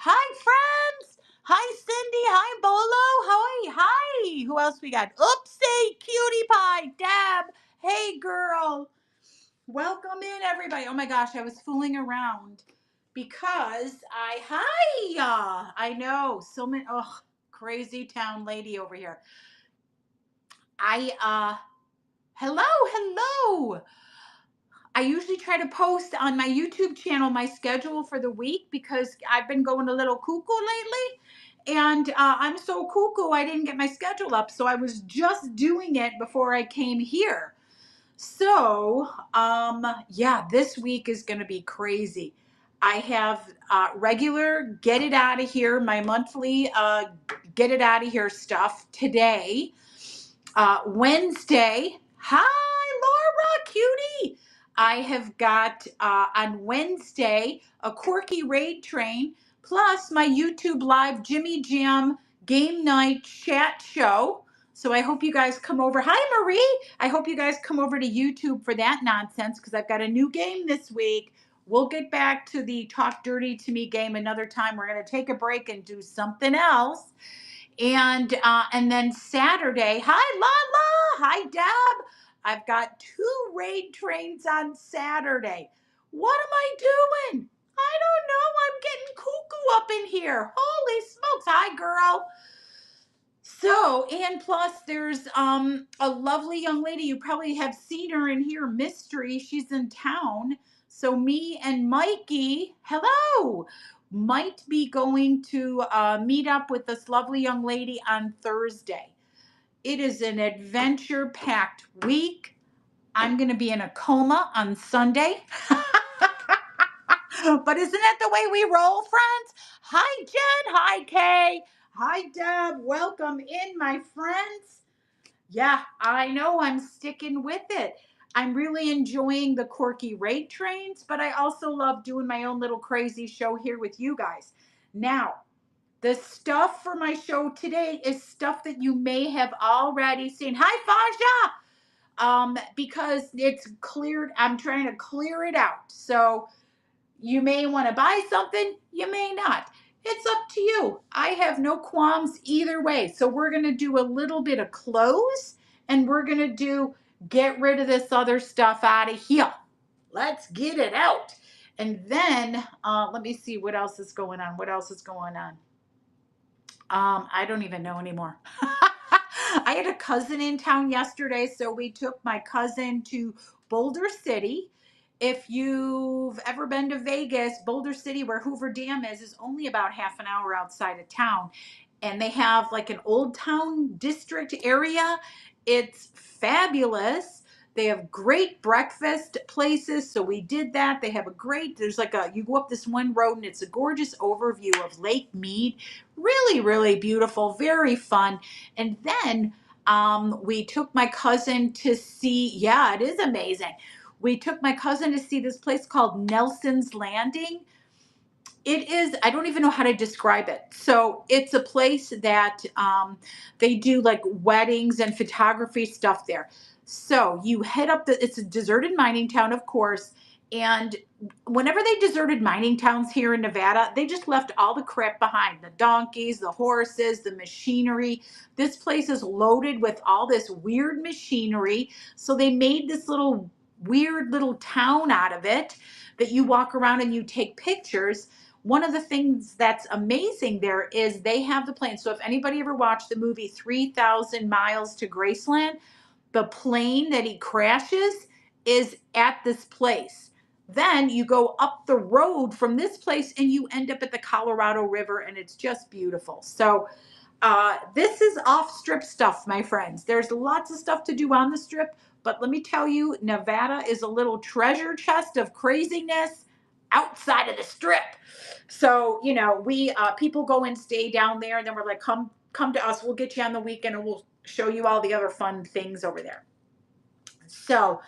Hi, friends. Hi, Cindy. Hi, Bolo. Hi. Who else we got? Oopsie, cutie pie. Deb. Hey, girl. Welcome in, everybody. Oh my gosh, I was fooling around because I know so many. Oh, crazy town lady over here. Hello. I usually try to post on my YouTube channel my schedule for the week because I've been going a little cuckoo lately. And I'm so cuckoo, I didn't get my schedule up. So I was just doing it before I came here. So, yeah, this week is going to be crazy. I have regular Get It Out of Here, my monthly Get It Out of Here stuff today. Wednesday, hi, Laura, cutie. I have got on Wednesday a quirky raid train plus my YouTube live Jimmy Jam game night chat show. So I hope you guys come over. Hi, Marie. I hope you guys come over to YouTube for that nonsense because I've got a new game this week. We'll get back to the Talk Dirty to Me game another time. We're going to take a break and do something else. And then Saturday, hi Lala, hi Deb. I've got 2 raid trains on Saturday. What am I doing? I don't know. I'm getting cuckoo up in here. Holy smokes. Hi, girl. So, and plus there's a lovely young lady. You probably have seen her in here, Mystery. She's in town. So me and Mikey, hello, might be going to meet up with this lovely young lady on Thursday. It is an adventure packed week. I'm going to be in a coma on Sunday. But isn't that the way we roll, friends? Hi, Jen. Hi, Kay. Hi, Deb. Welcome in, my friends. Yeah, I know I'm sticking with it. I'm really enjoying the quirky rate trains, but I also love doing my own little crazy show here with you guys. Now, the stuff for my show today is stuff that you may have already seen. Hi, Faja. Because it's cleared, I'm trying to clear it out. So you may want to buy something, you may not. It's up to you. I have no qualms either way. So we're going to do a little bit of close and we're going to do get rid of this other stuff out of here. Let's get it out. And then let me see what else is going on. What else is going on? I don't even know anymore. I had a cousin in town yesterday, so we took my cousin to Boulder City. If you've ever been to Vegas, Boulder City, where Hoover Dam is only about half an hour outside of town. And they have like an old town district area. It's fabulous. They have great breakfast places. So we did that. They have there's like you go up this one road and it's a gorgeous overview of Lake Mead. Really, really beautiful, very fun. And then we took my cousin to see, yeah, it is amazing. We took my cousin to see this place called Nelson's Landing. It is, I don't even know how to describe it. So it's a place that they do like weddings and photography stuff there. So you head up it's a deserted mining town, of course. And whenever they deserted mining towns here in Nevada, they just left all the crap behind, the donkeys, the horses, the machinery. This place is loaded with all this weird machinery. So they made this little weird little town out of it that you walk around and you take pictures. One of the things that's amazing there is they have the plane. So if anybody ever watched the movie 3,000 Miles to Graceland, the plane that he crashes is at this place. Then you go up the road from this place and you end up at the Colorado River, and it's just beautiful. So this is off strip stuff, my friends. There's lots of stuff to do on the strip, but let me tell you, Nevada is a little treasure chest of craziness outside of the strip. So, we people go and stay down there, and then we're like, come to us. We'll get you on the weekend, and we'll show you all the other fun things over there. So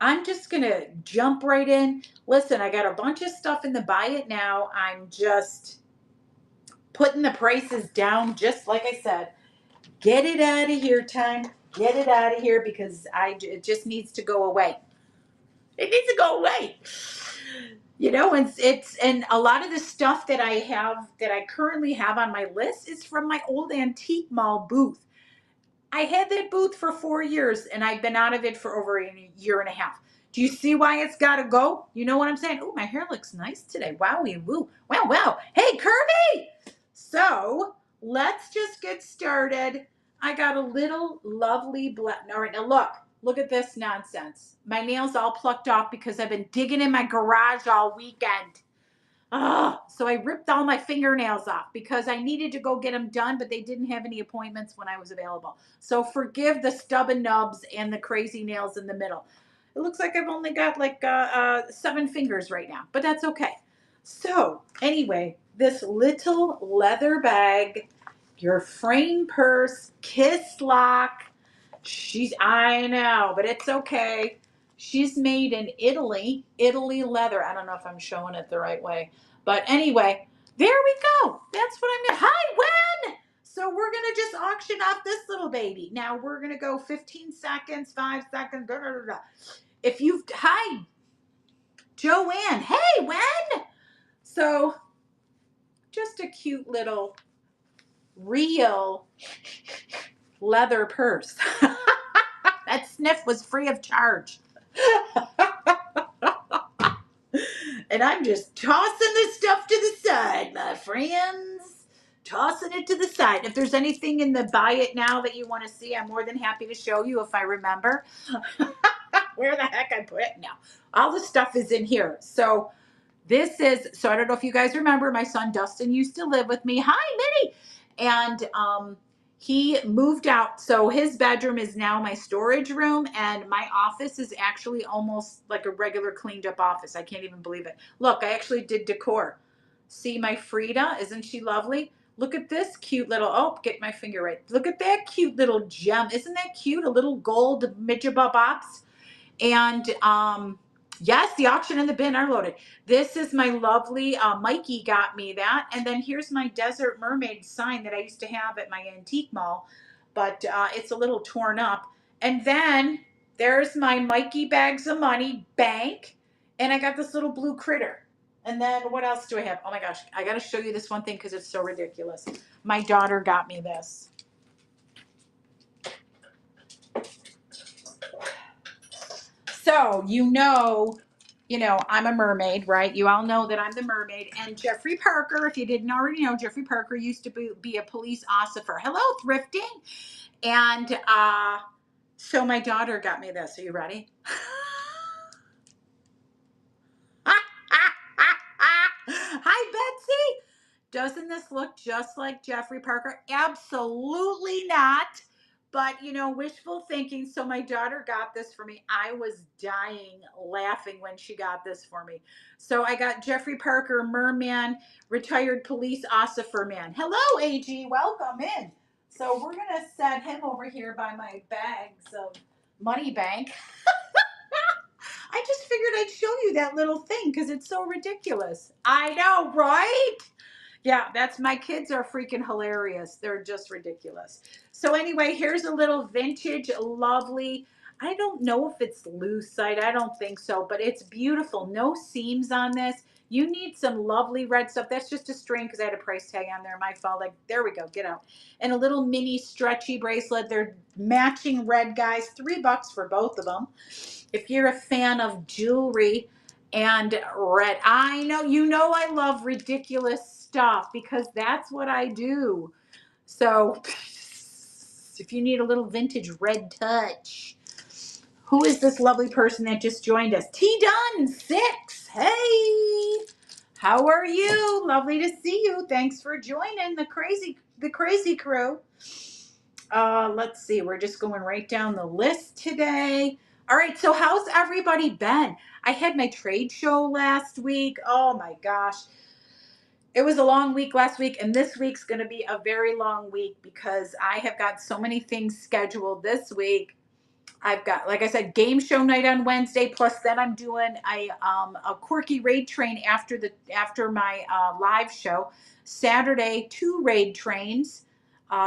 I'm just going to jump right in. Listen, I got a bunch of stuff in the buy it now. I'm just putting the prices down, just like I said. Get it out of here time. Get it out of here because it just needs to go away. It needs to go away. You know, and a lot of the stuff that I currently have on my list is from my old antique mall booth. I had that booth for 4 years and I've been out of it for over a year and a half. Do you see why it's got to go? You know what I'm saying? Oh, my hair looks nice today. Wowie woo. Wow, wow. Hey, Kirby. So let's just get started. I got a little lovely black. All right, now look at this nonsense. My nails all plucked off because I've been digging in my garage all weekend. So I ripped all my fingernails off because I needed to go get them done, but they didn't have any appointments when I was available. So forgive the stub and nubs and the crazy nails in the middle. It looks like I've only got like 7 fingers right now, but that's okay. So anyway, this little leather bag, your frame purse, kiss lock. I know, but it's okay. She's made in Italy leather. I don't know if I'm showing it the right way. But anyway, there we go. That's what I'm going to. Hi, Wen! So we're going to just auction off this little baby. Now we're going to go 15 seconds, 5 seconds. Blah, blah, blah, blah. If you've. Hi, Joanne. Hey, Wen! So just a cute little real leather purse. That sniff was free of charge. And I'm just tossing this stuff to the side, my friends. Tossing it to the side. If there's anything in the buy it now that you want to see, I'm more than happy to show you if I remember. Where the heck I put it now. All the stuff is in here. So I don't know if you guys remember, my son Dustin used to live with me. Hi, Minnie. And he moved out. So his bedroom is now my storage room, and my office is actually almost like a regular cleaned up office. I can't even believe it. Look, I actually did decor. See my Frida? Isn't she lovely? Look at this cute little, get my finger right. Look at that cute little gem. Isn't that cute? A little gold midget bops. And yes, the auction and the bin are loaded. This is my lovely Mikey got me that. And then here's my Desert Mermaid sign that I used to have at my antique mall, but it's a little torn up. And then there's my Mikey Bags of Money bank. And I got this little blue critter. And then what else do I have? Oh my gosh, I got to show you this one thing because it's so ridiculous. My daughter got me this. So, I'm a mermaid, right? You all know that I'm the mermaid. And Jeffrey Parker, if you didn't already know, Jeffrey Parker used to be a police officer. Hello, thrifting. And so my daughter got me this. Are you ready? Hi, Betsy. Doesn't this look just like Jeffrey Parker? Absolutely not. But, wishful thinking. So my daughter got this for me. I was dying laughing when she got this for me. So I got Jeffrey Parker, merman, retired police officer man. Hello, AG. Welcome in. So we're going to set him over here by my bags of money bank. I just figured I'd show you that little thing because it's so ridiculous. I know, right? Yeah, my kids are freaking hilarious. They're just ridiculous. So anyway, here's a little vintage, lovely. I don't know if it's lucite. I don't think so, but it's beautiful. No seams on this. You need some lovely red stuff. That's just a string because I had a price tag on there. My fault. Like, there we go. Get out. And a little mini stretchy bracelet. They're matching red, guys. $3 for both of them. If you're a fan of jewelry and red, I know I love ridiculous stuff because that's what I do. So if you need a little vintage red touch, who is this lovely person that just joined us? T Dunn 6. Hey, how are you? Lovely to see you. Thanks for joining the crazy crew. Let's see. We're just going right down the list today. All right. So how's everybody been? I had my trade show last week. Oh my gosh. It was a long week last week, and this week's going to be a very long week because I have got so many things scheduled this week. I've got, like I said, game show night on Wednesday. Plus, then I'm doing a quirky raid train after my live show. Saturday, 2 raid trains.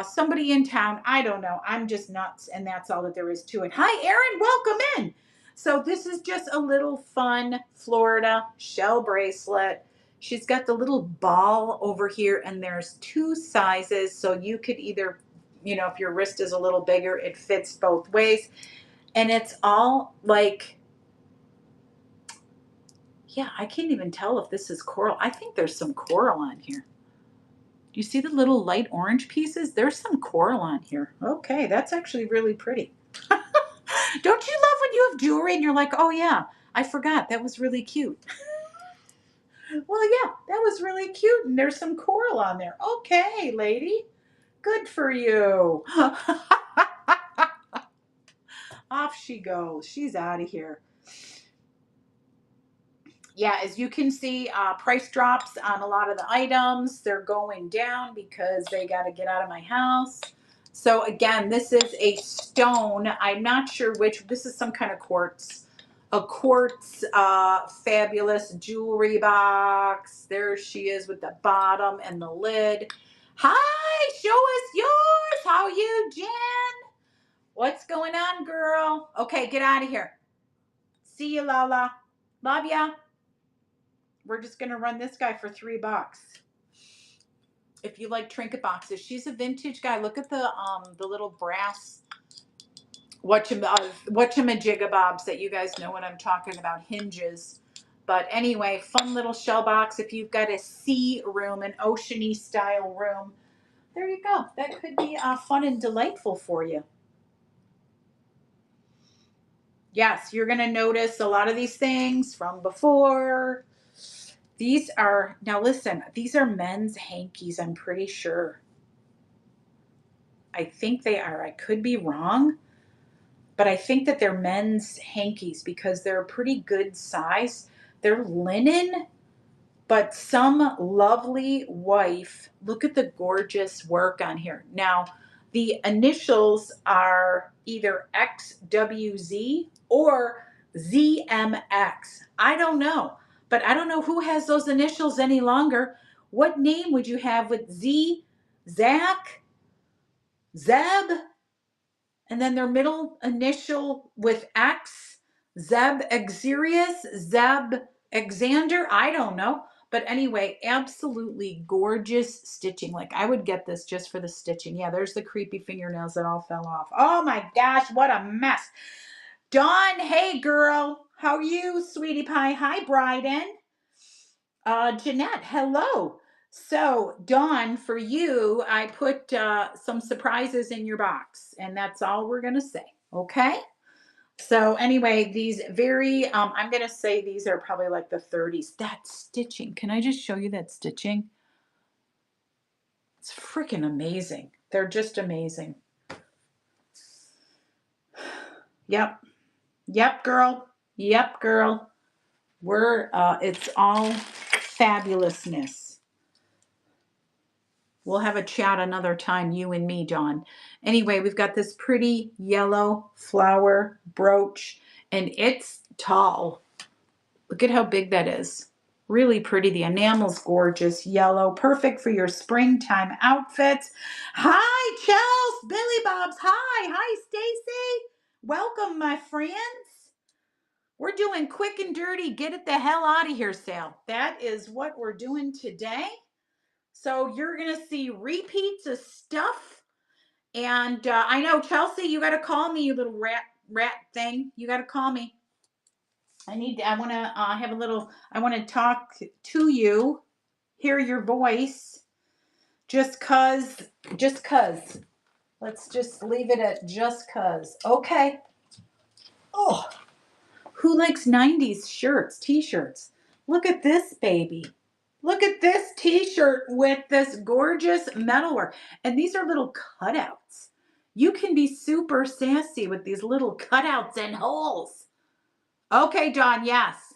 Somebody in town. I don't know. I'm just nuts, and that's all that there is to it. Hi, Erin. Welcome in. So this is just a little fun Florida shell bracelet. She's got the little ball over here, and there's two sizes. So you could either, if your wrist is a little bigger, it fits both ways. And it's all like, yeah, I can't even tell if this is coral. I think there's some coral on here. Do you see the little light orange pieces? There's some coral on here. Okay, that's actually really pretty. Don't you love when you have jewelry and you're like, oh yeah, I forgot. That was really cute. Well, yeah, that was really cute. And there's some coral on there. Okay, lady. Good for you. Off she goes. She's out of here. Yeah, as you can see, price drops on a lot of the items. They're going down because they got to get out of my house. So again, this is a stone. I'm not sure which. This is some kind of quartz. A quartz fabulous jewelry box. There she is with the bottom and the lid. Hi, show us yours. How are you, Jen? What's going on, girl? Okay, get out of here. See you, Lala. Love ya. We're just gonna run this guy for $3. If you like trinket boxes, she's a vintage guy. Look at the little brass whatchamajigabobs that you guys know what I'm talking about, hinges. But anyway, fun little shell box. If you've got a sea room, an oceany style room, there you go. That could be fun and delightful for you. Yes, you're gonna notice a lot of these things from before. These are, now listen, these are men's hankies, I'm pretty sure. I think they are. I could be wrong, but I think that they're men's hankies because they're a pretty good size. They're linen, but some lovely wife, look at the gorgeous work on here. Now, the initials are either XWZ or ZMX. I don't know, but I don't know who has those initials any longer. What name would you have with Z, Zach, Zeb, and then their middle initial with X, Zeb Exerius, Zeb Exander? I don't know. But anyway, absolutely gorgeous stitching. Like I would get this just for the stitching. Yeah, there's the creepy fingernails that all fell off. Oh my gosh, what a mess. Dawn, hey girl. How are you, sweetie pie? Hi, Bryden. Jeanette, hello. So, Dawn, for you, I put some surprises in your box, and that's all we're going to say. Okay? So, anyway, these very, I'm going to say these are probably like the 30s. That stitching. Can I just show you that stitching? It's freaking amazing. They're just amazing. Yep. Yep, girl. Yep, girl. It's all fabulousness. We'll have a chat another time, you and me, Dawn. Anyway, we've got this pretty yellow flower brooch, and it's tall. Look at how big that is. Really pretty. The enamel's gorgeous, yellow, perfect for your springtime outfits. Hi, Chels, Billy Bobs. Hi, Stacy. Welcome, my friends. We're doing quick and dirty, get it the hell out of here sale. That is what we're doing today. So you're going to see repeats of stuff. And I know, Chelsea, you got to call me, you little rat thing. You got to call me. I want to have a little, I want to talk to you, hear your voice, just cuz. Let's just leave it at just cuz. Okay. Oh, who likes 90s shirts, t-shirts? Look at this baby. Look at this t-shirt with this gorgeous metalwork. And these are little cutouts. You can be super sassy with these little cutouts and holes. Okay, Dawn, yes.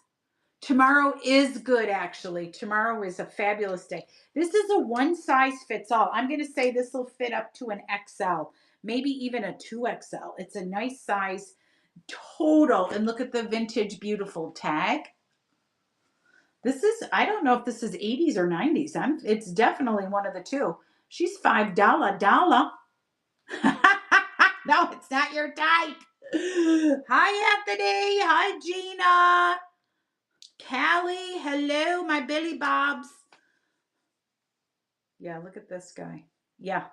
Tomorrow is good, actually. Tomorrow is a fabulous day. This is a one size fits all. I'm going to say this will fit up to an XL, maybe even a 2XL. It's a nice size total. And look at the vintage beautiful tag. This is, I don't know if this is 80s or 90s. It's definitely one of the two. She's $5. No, it's not your type. Hi, Anthony. Hi, Gina. Callie. Hello, my Billy Bobs. Yeah, look at this guy. Yeah.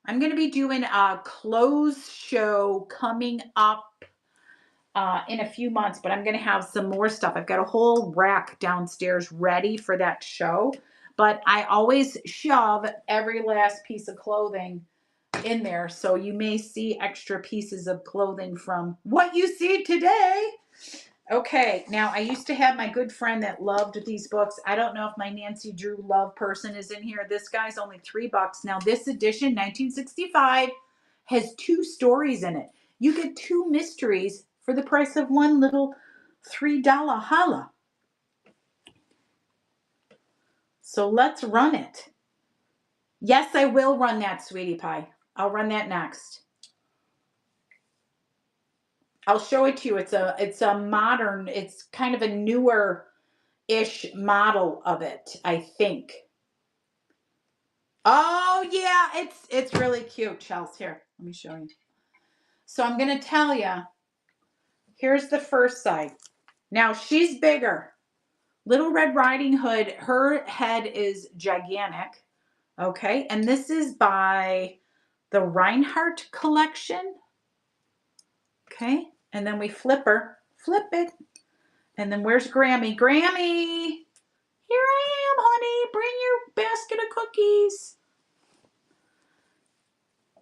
I'm going to be doing a clothes show coming up in a few months, but I'm going to have some more stuff. I've got a whole rack downstairs ready for that show, but I always shove every last piece of clothing in there. So you may see extra pieces of clothing from what you see today. Okay, now I used to have my good friend that loved these books. I don't know if my Nancy Drew love person is in here. This guy's only $3. Now this edition, 1965, has 2 stories in it. You get 2 mysteries for the price of one little $3 holla. So let's run it. Yes, I will run that, sweetie pie. I'll run that next. I'll show it to you. It's a modern, it's kind of a newer-ish model of it, I think. Oh yeah, it's really cute, Chelsea. Here, let me show you. So I'm gonna tell you, here's the first side. Now she's bigger. Little Red Riding Hood, her head is gigantic. Okay, and this is by the Reinhardt collection. Okay, and then we flip it. And then where's Grammy? Grammy! Here I am, honey. Bring your basket of cookies.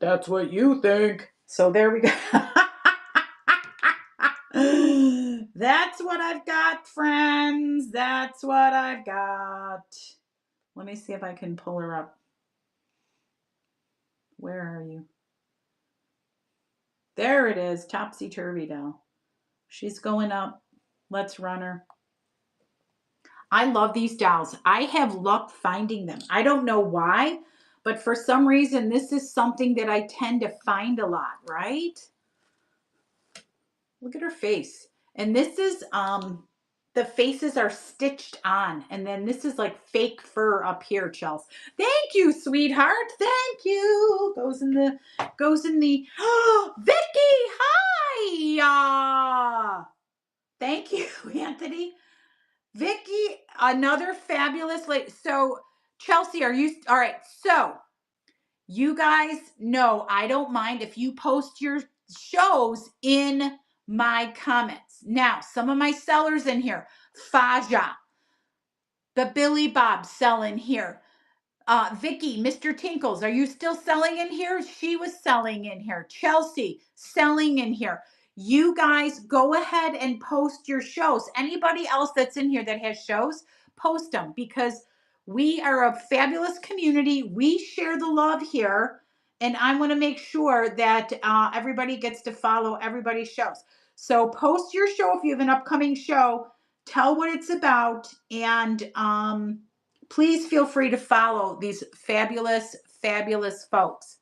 That's what you think. So there we go. That's what I've got, friends. That's what I've got. Let me see if I can pull her up. Where are you? There it is, topsy-turvy doll. She's going up. Let's run her. I love these dolls. I have luck finding them. I don't know why, but for some reason, this is something that I tend to find a lot, right? Look at her face. And this is, the faces are stitched on. And then this is like fake fur up here, Chelsea. Thank you, sweetheart. Thank you. Goes in the, oh, Vicky, hi. Thank you, Anthony. Vicky, another fabulous lady. So, Chelsea, are you all right? So, you guys know I don't mind if you post your shows in my comments. Now, some of my sellers in here, Faja, the Billy Bob sell in here. Vicky, Mr. Tinkles, are you still selling in here? She was selling in here. Chelsea, selling in here. You guys go ahead and post your shows. Anybody else that's in here that has shows, post them because we are a fabulous community. We share the love here. And I want to make sure that everybody gets to follow everybody's shows. So post your show if you have an upcoming show. Tell what it's about. And please feel free to follow these fabulous, fabulous folks.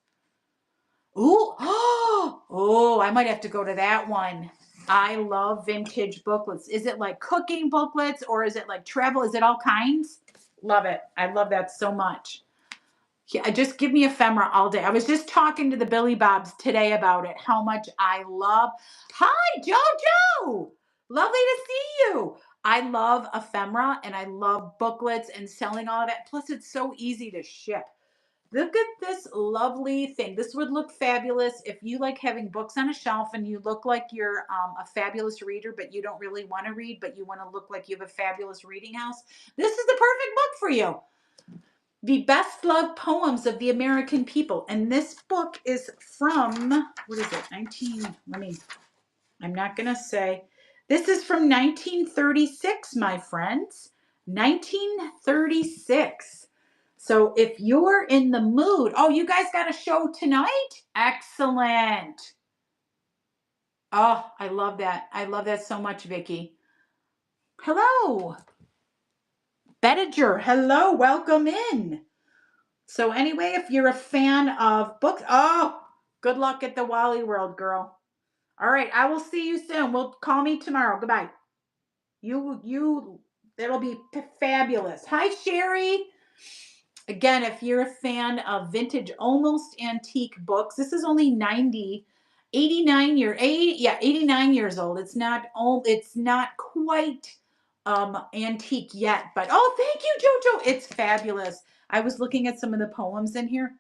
Ooh, oh, I might have to go to that one. I love vintage booklets. Is it like cooking booklets or is it like travel? Is it all kinds? Love it. I love that so much. Yeah, just give me ephemera all day. I was just talking to the Billy Bobs today about it, how much I love. Hi, JoJo. Lovely to see you. I love ephemera and I love booklets and selling all of that. Plus, it's so easy to ship. Look at this lovely thing. This would look fabulous if you like having books on a shelf and you look like you're a fabulous reader, but you don't really want to read, but you want to look like you have a fabulous reading house. This is the perfect book for you. The Best Loved Poems of the American People. And this book is from, what is it? I'm not going to say. This is from 1936, my friends. 1936. So if you're in the mood, oh, you guys got a show tonight? Excellent. Oh, I love that. I love that so much, Vicki. Hello. Bettiger, hello, welcome in. So anyway, if you're a fan of books, oh, good luck at the Wally World, girl. All right, I will see you soon. We'll call me tomorrow. Goodbye. That'll be fabulous. Hi, Sherry. Again, if you're a fan of vintage, almost antique books, this is only 90 89 years old. It's not old. It's not quite antique yet, but oh, thank you, Jojo. It's fabulous. I was looking at some of the poems in here.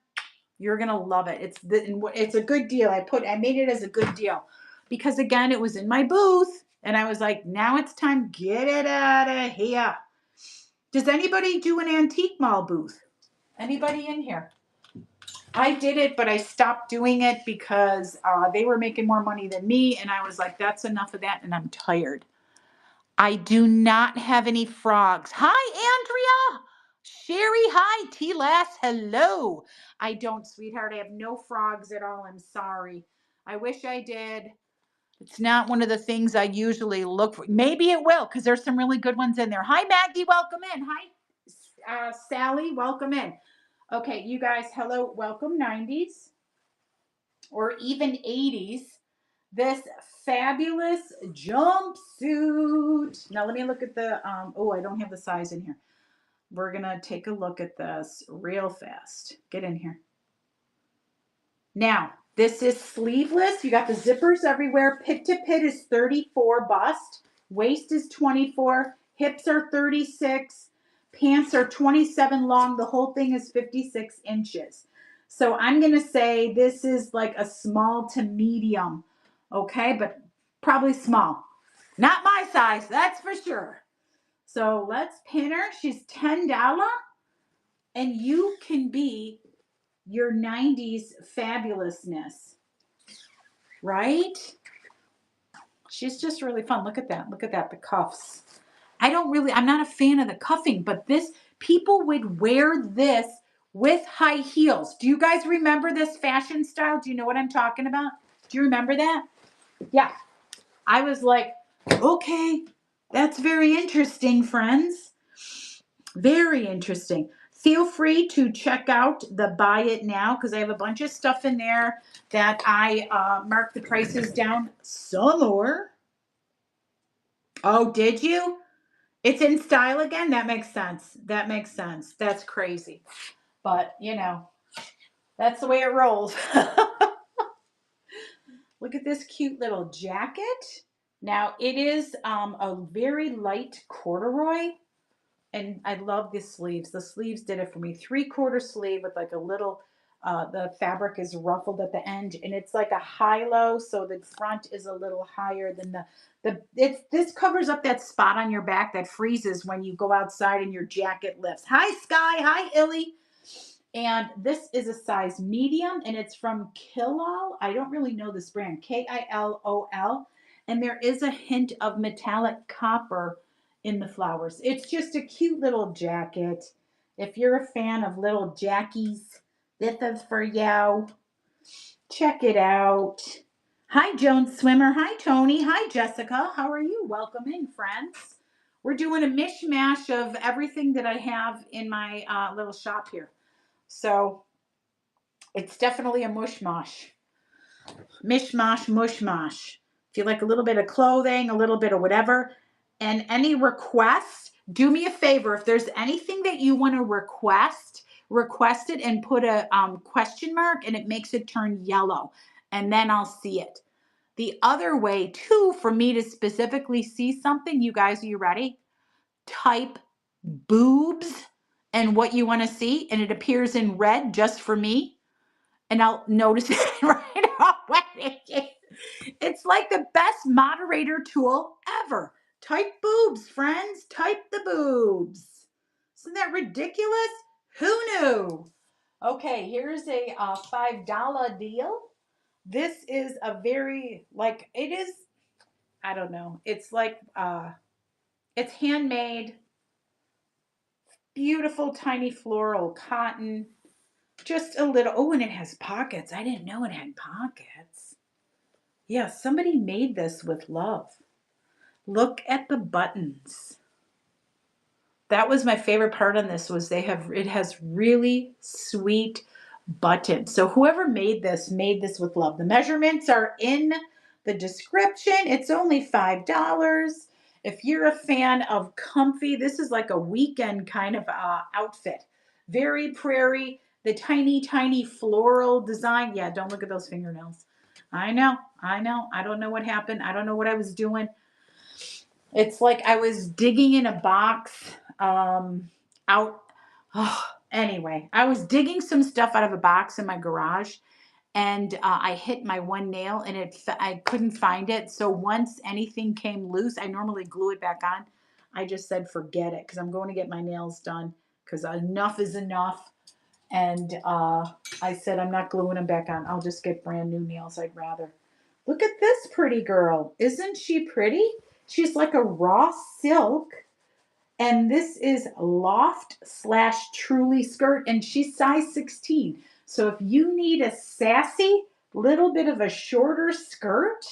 You're gonna love it. It's a good deal. I made it as a good deal because again, it was in my booth, and I was like, now it's time. Get it out of here. Does anybody do an antique mall booth? Anybody in here? I did it, but I stopped doing it because they were making more money than me, and I was like, that's enough of that, and I'm tired. I do not have any frogs. Hi, Andrea. Sherry, hi. T-Lass, hello. I don't, sweetheart. I have no frogs at all. I'm sorry. I wish I did. It's not one of the things I usually look for. Maybe it will, because there's some really good ones in there. Hi, Maggie. Welcome in. Hi, Sally. Welcome in. Okay, you guys, hello. Welcome, 90s or even 80s. This fabulous jumpsuit. Now let me look at the, I don't have the size in here. We're going to take a look at this real fast. Get in here. Now, this is sleeveless. You got the zippers everywhere. Pit to pit is 34 bust. Waist is 24. Hips are 36. Pants are 27 long. The whole thing is 56 inches. So I'm going to say this is like a small to medium. Okay, but probably small. Not my size, that's for sure. So let's pin her. She's $10. And you can be your 90s fabulousness, right? She's just really fun. Look at that. Look at that. The cuffs. I'm not a fan of the cuffing, but people would wear this with high heels. Do you guys remember this fashion style? Do you know what I'm talking about? Do you remember that? Yeah. I was like, okay, that's very interesting, friends. Very interesting. Feel free to check out the buy it now because I have a bunch of stuff in there that I marked the prices down some more. Oh, did you? It's in style again? That makes sense. That makes sense. That's crazy. But, that's the way it rolls. Look at this cute little jacket. Now, it is a very light corduroy. And I love the sleeves. The sleeves did it for me. 3/4 sleeve with like a little, the fabric is ruffled at the end, and it's like a high-low, so the front is a little higher than this covers up that spot on your back that freezes when you go outside and your jacket lifts. Hi, Sky. Hi, Illy. And this is a size medium, and it's from Kilol. I don't really know this brand, Kilol. And there is a hint of metallic copper in the flowers. It's just a cute little jacket. If you're a fan of little jackies, this is for you. Check it out. Hi, Joan Swimmer. Hi, Tony. Hi, Jessica. How are you? Welcome in, friends. We're doing a mishmash of everything that I have in my little shop here. So it's definitely a mushmash. Mishmash, mushmash. If you like a little bit of clothing, a little bit of whatever, and any requests, do me a favor. If there's anything that you want to request it and put a question mark and it makes it turn yellow. And then I'll see it. The other way too, for me to specifically see something, you guys, are you ready? Type boobs and what you want to see, and it appears in red just for me, and I'll notice it right away. It's like the best moderator tool ever. Type boobs, friends. Type the boobs. Isn't that ridiculous? Who knew? Okay, here's a $5 deal. This is a very, it is, I don't know. It's like, it's handmade. Beautiful tiny floral cotton. Just a little. Oh, and it has pockets. I didn't know it had pockets. Yeah, somebody made this with love. Look at the buttons. That was my favorite part on this was it has really sweet buttons. So whoever made this with love. The measurements are in the description. It's only $5. If you're a fan of comfy, this is like a weekend kind of outfit. Very prairie, the tiny, tiny floral design. Yeah, don't look at those fingernails. I know. I know. I don't know what happened. I don't know what I was doing. It's like I was digging in a box out. Oh, anyway, I was digging some stuff out of a box in my garage, and I hit my one nail, and I couldn't find it. So once anything came loose, I normally glue it back on. I just said forget it because I'm going to get my nails done because enough is enough. And I said I'm not gluing them back on. I'll just get brand new nails. I'd rather. Look at this pretty girl. Isn't she pretty? She's like a raw silk. And this is loft slash truly skirt. And she's size 16. So if you need a sassy, little bit of a shorter skirt,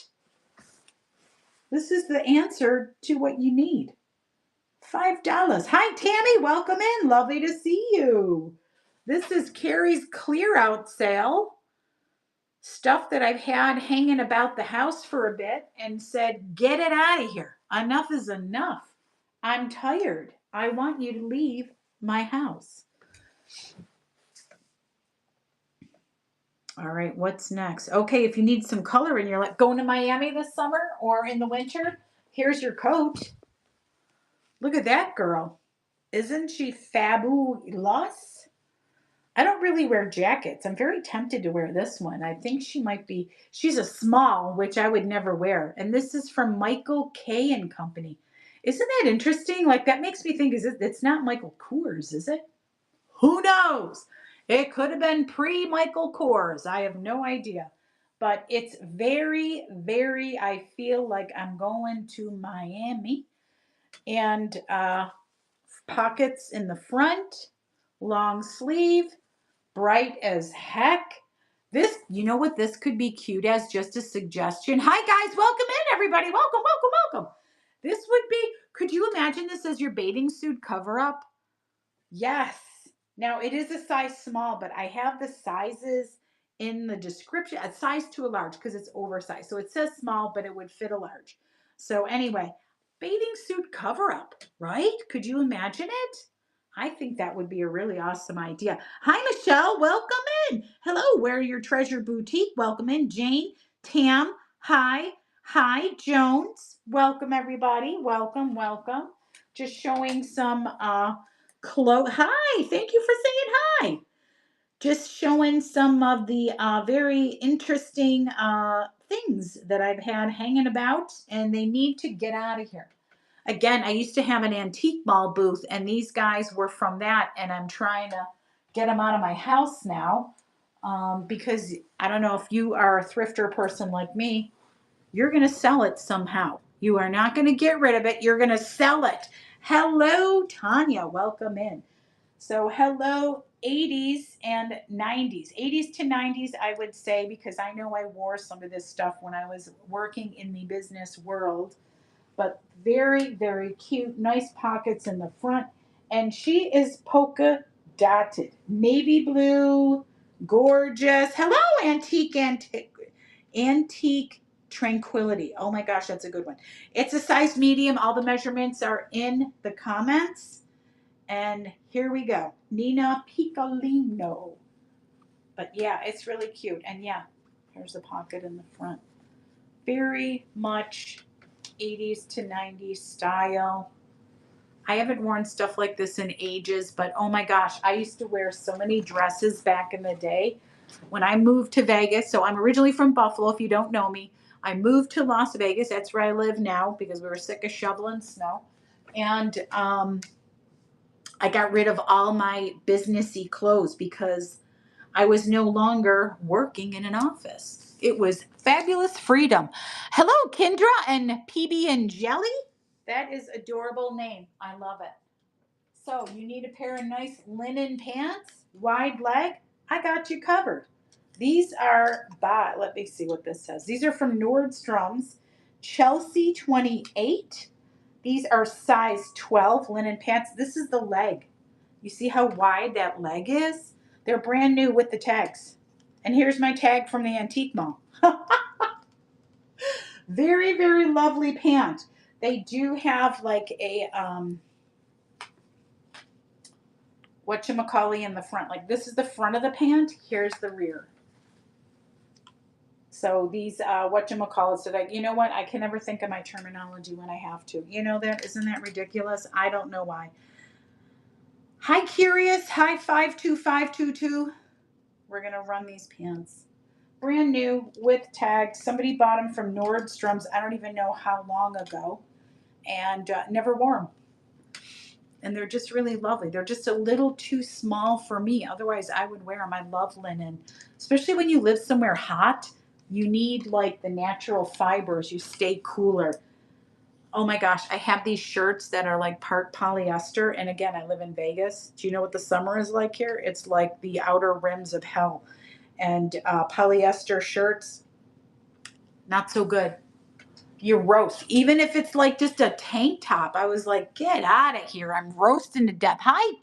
this is the answer to what you need. $5. Hi, Tammy. Welcome in. Lovely to see you. This is Carrie's clear out sale. Stuff that I've had hanging about the house for a bit and said, get it out of here. Enough is enough. I'm tired. I want you to leave my house. All right, what's next? Okay, if you need some color and you're like going to Miami this summer or in the winter, here's your coat. Look at that girl. Isn't she fabulous? I don't really wear jackets. I'm very tempted to wear this one. I think she's a small, which I would never wear. And this is from Michael K and Company. Isn't that interesting? Like that makes me think, it's not Michael Kors, is it? Who knows? It could have been pre-Michael Kors. I have no idea. But it's very, very, I feel like I'm going to Miami. And pockets in the front, long sleeve, bright as heck. This, you know what this could be cute as? Just a suggestion. Hi guys, welcome in everybody. Welcome, welcome, welcome. This would be, could you imagine this as your bathing suit cover up? Yes. Now it is a size small, but I have the sizes in the description. A size to a large because it's oversized. So it says small, but it would fit a large. So anyway, bathing suit cover up, right? Could you imagine it? I think that would be a really awesome idea. Hi, Michelle. Welcome in. Hello, Wear Your Treasure Boutique. Welcome in. Jane, Tam, hi. Hi, Jones. Welcome, everybody. Welcome, welcome. Just showing some hi, thank you for saying hi. Just showing some of the very interesting things that I've had hanging about, and they need to get out of here. Again, I used to have an antique mall booth, and these guys were from that, and I'm trying to get them out of my house now because I don't know if you are a thrifter person like me, you're going to sell it somehow. You are not going to get rid of it. You're going to sell it. Hello, Tanya. Welcome in. So hello, 80s and 90s. 80s to 90s, I would say, because I know I wore some of this stuff when I was working in the business world. But very, very cute. Nice pockets in the front. And she is polka dotted. Navy blue. Gorgeous. Hello, Antique Tranquility. Oh my gosh, that's a good one. It's a size medium. All the measurements are in the comments. And here we go. Nina Piccolino. But yeah, it's really cute. And yeah, here's the pocket in the front. Very much 80s to 90s style. I haven't worn stuff like this in ages, but oh my gosh, I used to wear so many dresses back in the day. When I moved to Vegas, so I'm originally from Buffalo, if you don't know me. I moved to Las Vegas. That's where I live now because we were sick of shoveling snow. And I got rid of all my businessy clothes because I was no longer working in an office. It was fabulous freedom. Hello, Kendra and PB and Jelly. That is adorable name. I love it. So you need a pair of nice linen pants, wide leg. I got you covered. These are let me see what this says. These are from Nordstrom's, Chelsea 28. These are size 12 linen pants. This is the leg. You see how wide that leg is? They're brand new with the tags. And here's my tag from the antique mall. Very, very lovely pant. They do have like a whatchamacallit in the front. Like this is the front of the pant. Here's the rear. So these, whatchamacallits, you know what? I can never think of my terminology when I have to. You know that? Isn't that ridiculous? I don't know why. Hi, Curious. Hi, 52522. We're going to run these pants. Brand new with tags. Somebody bought them from Nordstrom's. I don't even know how long ago. And never wore them. And they're just really lovely. They're just a little too small for me. Otherwise, I would wear them. I love linen. Especially when you live somewhere hot. You need like the natural fibers. You stay cooler. Oh my gosh, I have these shirts that are like part polyester. And again, I live in Vegas. Do you know what the summer is like here? It's like the outer rims of hell. And polyester shirts, not so good. You're roast. Even if it's like just a tank top, I was like, get out of here. I'm roasting to death. Hi,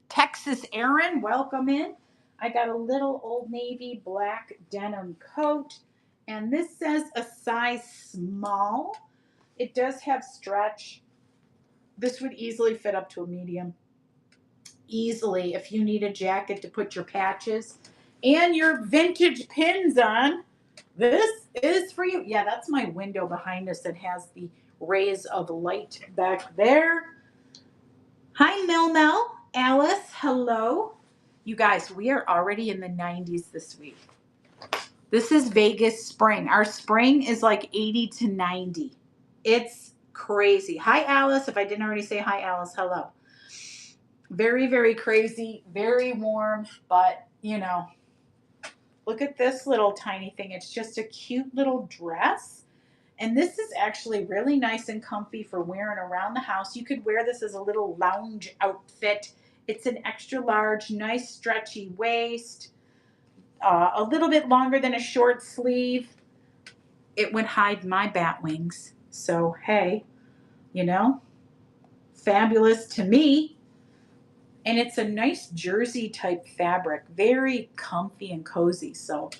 Texas Aaron. Welcome in. I got a little Old Navy black denim coat. And this says a size small. It does have stretch. This would easily fit up to a medium. Easily, if you need a jacket to put your patches and your vintage pins on. This is for you. Yeah, that's my window behind us that has the rays of light back there. Hi, Mel. Alice, hello. You guys, we are already in the 90s this week. This is Vegas spring. Our spring is like 80 to 90. It's crazy. Hi, Alice. If I didn't already say hi, Alice, hello. Very, very crazy, very warm, but you know, look at this little tiny thing. It's just a cute little dress. And this is actually really nice and comfy for wearing around the house. You could wear this as a little lounge outfit. It's an extra large, nice stretchy waist, a little bit longer than a short sleeve. It would hide my bat wings. So, hey, you know, fabulous to me. And it's a nice jersey type fabric, very comfy and cozy. So,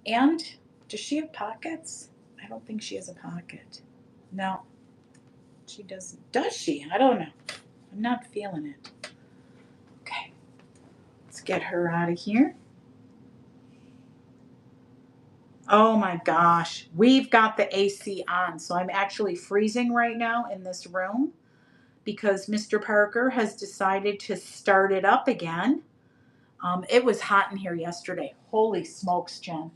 and does she have pockets? I don't think she has a pocket. No, she doesn't. Does she? I don't know. I'm not feeling it. Okay, let's get her out of here. Oh my gosh, we've got the AC on. So I'm actually freezing right now in this room because Mr. Parker has decided to start it up again. It was hot in here yesterday. Holy smokes, Jen.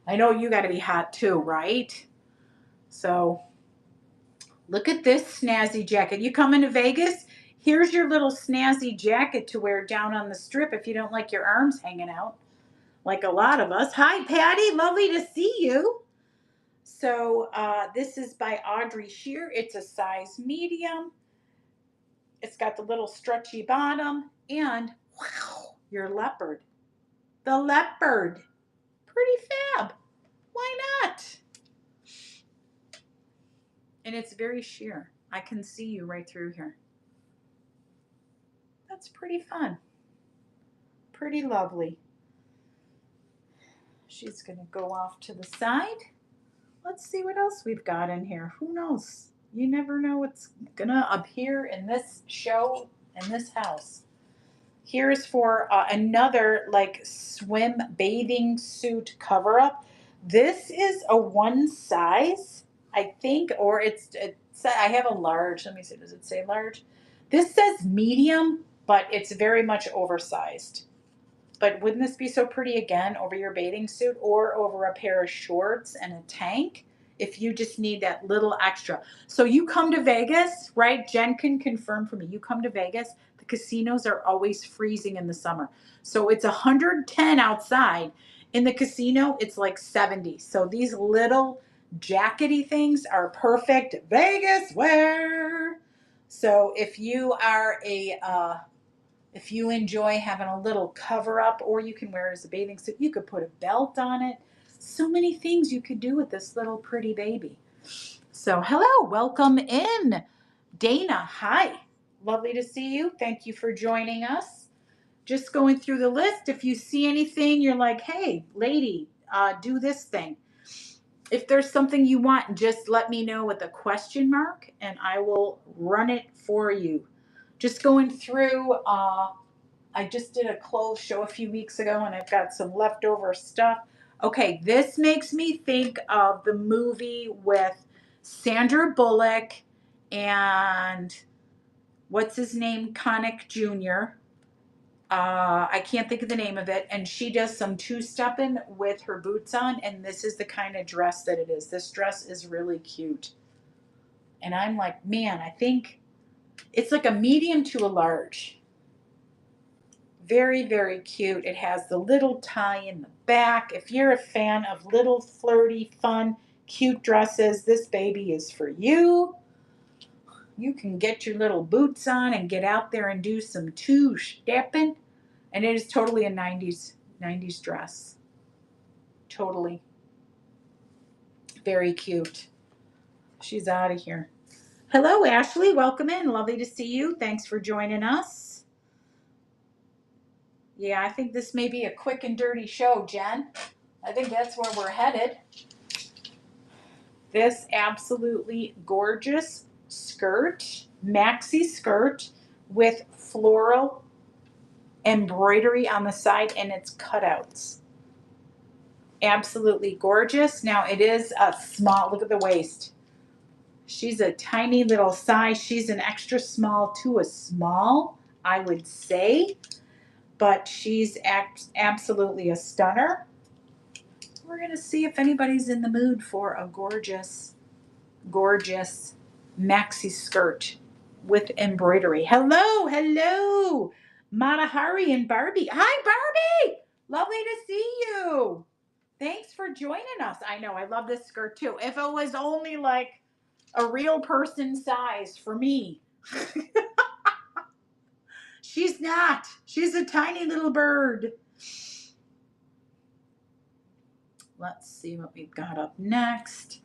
I know you got to be hot too, right? So look at this snazzy jacket. You coming to Vegas? Here's your little snazzy jacket to wear down on the strip if you don't like your arms hanging out, like a lot of us. Hi, Patty. Lovely to see you. So this is by Audrey Shear. It's a size medium. It's got the little stretchy bottom and wow, your leopard. The leopard. Pretty fab. Why not? And it's very sheer. I can see you right through here. That's pretty fun. Pretty lovely. She's going to go off to the side. Let's see what else we've got in here. Who knows? You never know what's going to appear in this show, in this house. Here's for another like swim bathing suit cover up. This is a one size, I think, or I have a large. Let me see. Does it say large? This says medium, but it's very much oversized. But wouldn't this be so pretty again over your bathing suit or over a pair of shorts and a tank if you just need that little extra? So you come to Vegas, right? Jen can confirm for me. You come to Vegas, the casinos are always freezing in the summer. So it's 110 outside. In the casino, it's like 70. So these little jackety things are perfect Vegas wear. So if you are if you enjoy having a little cover up, or you can wear it as a bathing suit, you could put a belt on it. So many things you could do with this little pretty baby. So hello, welcome in. Dana, hi. Lovely to see you. Thank you for joining us. Just going through the list. If you see anything, you're like, hey, lady, do this thing. If there's something you want, just let me know with a question mark and I will run it for you. Just going through, I just did a clothes show a few weeks ago and I've got some leftover stuff. Okay, this makes me think of the movie with Sandra Bullock and what's his name? Connick Jr. I can't think of the name of it. And she does some two-stepping with her boots on. And this is the kind of dress that it is. This dress is really cute. And I'm like, man, I think it's like a medium to a large. Very, very cute. It has the little tie in the back. If you're a fan of little flirty, fun, cute dresses, this baby is for you. You can get your little boots on and get out there and do some two-stepping. And it is totally a 90s dress. Totally. Very cute. She's out of here. Hello, Ashley. Welcome in. Lovely to see you. Thanks for joining us. Yeah, I think this may be a quick and dirty show, Jen. I think that's where we're headed. This absolutely gorgeous skirt, maxi skirt with floral embroidery on the side and its cutouts. Absolutely gorgeous. Now it is a small, look at the waist. She's a tiny little size. She's an extra small to a small, I would say, but she's absolutely a stunner. We're going to see if anybody's in the mood for a gorgeous, gorgeous maxi skirt with embroidery. Hello, hello, Matahari and Barbie. Hi, Barbie. Lovely to see you. Thanks for joining us. I know, I love this skirt too. If it was only like a real person size for me. She's not. She's a tiny little bird. Let's see what we've got up next.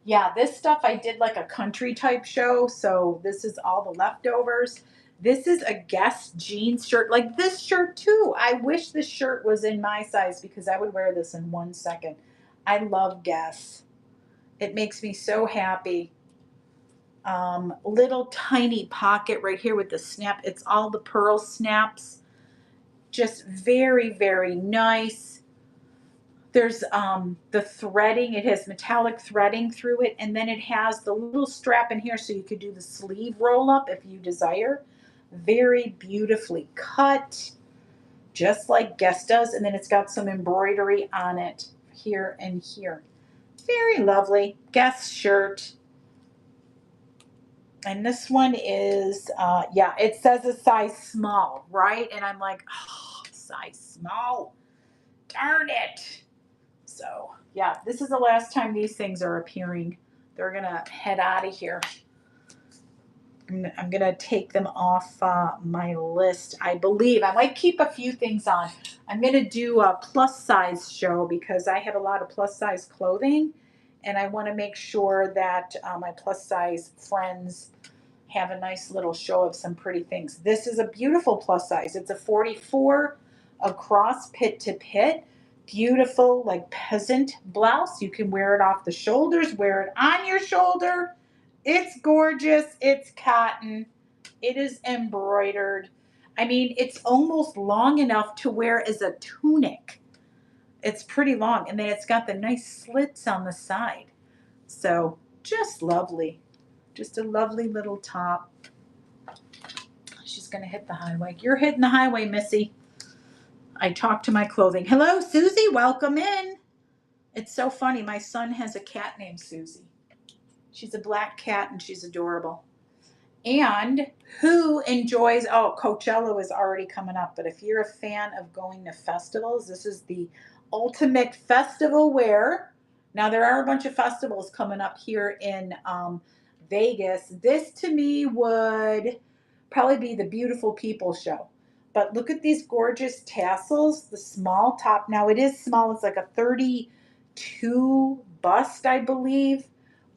Yeah, this stuff I did like a country type show, so this is all the leftovers. This is a Guess jeans shirt, like this shirt too. I wish this shirt was in my size because I would wear this in 1 second. I love Guess. It makes me so happy. Little tiny pocket right here with the snap. It's all the pearl snaps. Just very, very nice. There's the threading. It has metallic threading through it. And then it has the little strap in here so you could do the sleeve roll up if you desire. Very beautifully cut, just like Guess does. And then it's got some embroidery on it here and here. Very lovely. Guess shirt. And this one is, yeah, it says a size small, right? And I'm like, oh, size small. Darn it. So, yeah, this is the last time these things are appearing. They're going to head out of here. I'm going to take them off my list, I believe. I might keep a few things on. I'm going to do a plus size show because I have a lot of plus size clothing. And I want to make sure that my plus size friends have a nice little show of some pretty things. This is a beautiful plus size. It's a 44 across pit to pit. Beautiful, like peasant blouse. You can wear it off the shoulders, wear it on your shoulder. It's gorgeous. It's cotton. It is embroidered. I mean, it's almost long enough to wear as a tunic. It's pretty long. And then it's got the nice slits on the side. So just lovely. Just a lovely little top. She's going to hit the highway. You're hitting the highway, Missy. I talk to my clothing. Hello, Susie. Welcome in. It's so funny. My son has a cat named Susie. She's a black cat and she's adorable. And who enjoys, oh, Coachella is already coming up. But if you're a fan of going to festivals, this is the ultimate festival wear. Now, there are a bunch of festivals coming up here in Vegas. This to me would probably be the Beautiful People show. But look at these gorgeous tassels, the small top. Now it is small, it's like a 32 bust, I believe,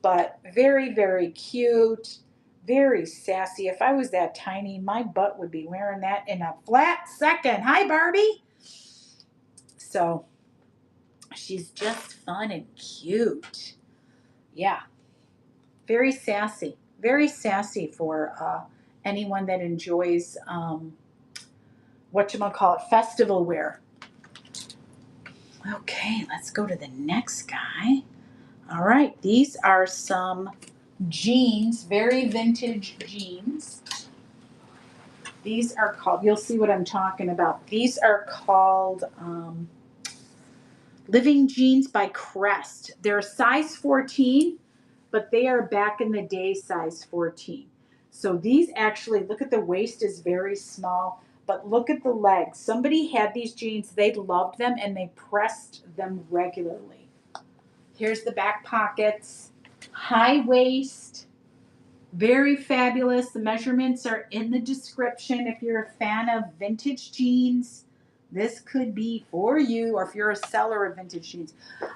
but very, very cute, very sassy. If I was that tiny, my butt would be wearing that in a flat second. Hi, Barbie. So she's just fun and cute. Yeah. Very sassy for anyone that enjoys whatchamacallit, festival wear. Okay, let's go to the next guy. All right, these are some jeans, very vintage jeans. These are called, you'll see what I'm talking about. These are called Living Jeans by Crest. They're size 14, but they are back in the day size 14. So these actually, look at the waist is very small, but look at the legs. Somebody had these jeans, they loved them, and they pressed them regularly. Here's the back pockets, high waist, very fabulous. The measurements are in the description. If you're a fan of vintage jeans, this could be for you, or if you're a seller of vintage jeans.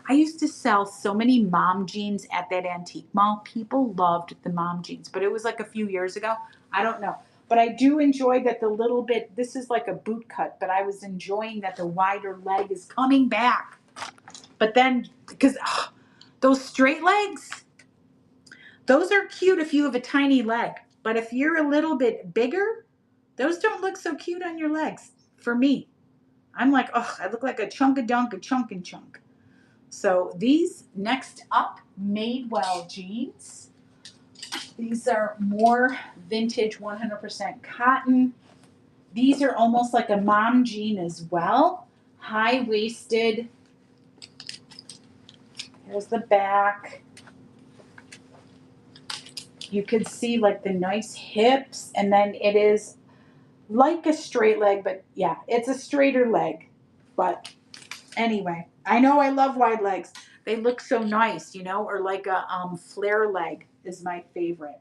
I used to sell so many mom jeans at that antique mall. People loved the mom jeans, but it was like a few years ago. I don't know. But I do enjoy that the little bit, this is like a boot cut, but I was enjoying that the wider leg is coming back. But then, because those straight legs, those are cute if you have a tiny leg. But if you're a little bit bigger, those don't look so cute on your legs for me. I'm like, oh, I look like a chunk of dunk, a chunk and chunk. So these next up, Madewell jeans. These are more vintage 100% cotton. These are almost like a mom jean as well. High-waisted. Here's the back. You could see like the nice hips, and then it is like a straight leg, but yeah, it's a straighter leg. But anyway, I know I love wide legs. They look so nice, you know, or like a flare leg is my favorite.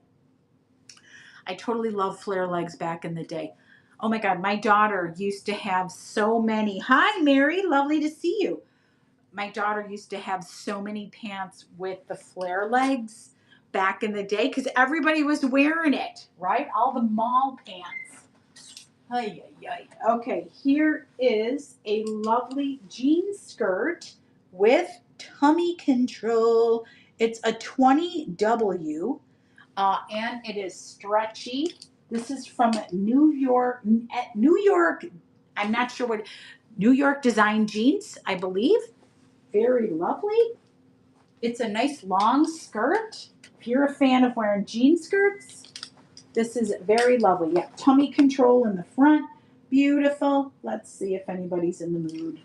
I totally love flare legs back in the day. Oh my God, my daughter used to have so many. Hi, Mary, lovely to see you. My daughter used to have so many pants with the flare legs back in the day because everybody was wearing it, right? All the mall pants. Ay, ay, ay. Okay, here is a lovely jean skirt with tummy control. It's a 20W, and it is stretchy. This is from New York. New York. I'm not sure what. New York Design Jeans, I believe. Very lovely. It's a nice long skirt. If you're a fan of wearing jean skirts, this is very lovely. Yeah, tummy control in the front. Beautiful. Let's see if anybody's in the mood.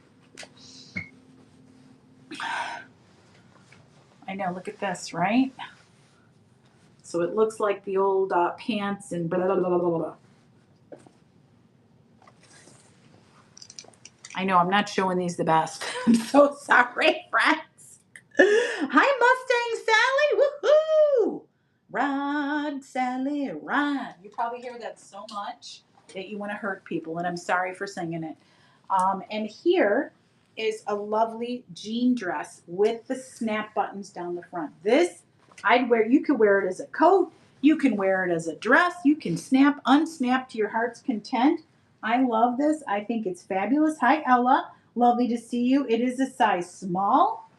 I know, look at this, right? So it looks like the old pants and blah, blah, blah, blah, blah. I know, I'm not showing these the best. I'm so sorry, friends. Hi, Mustang Sally. Woohoo! Ride, Sally, ride. You probably hear that so much that you want to hurt people, and I'm sorry for singing it. And here is a lovely jean dress with the snap buttons down the front. This, I'd wear, you could wear it as a coat, you can wear it as a dress, you can snap, unsnap to your heart's content. I love this. I think it's fabulous. Hi, Ella. Lovely to see you. It is a size small.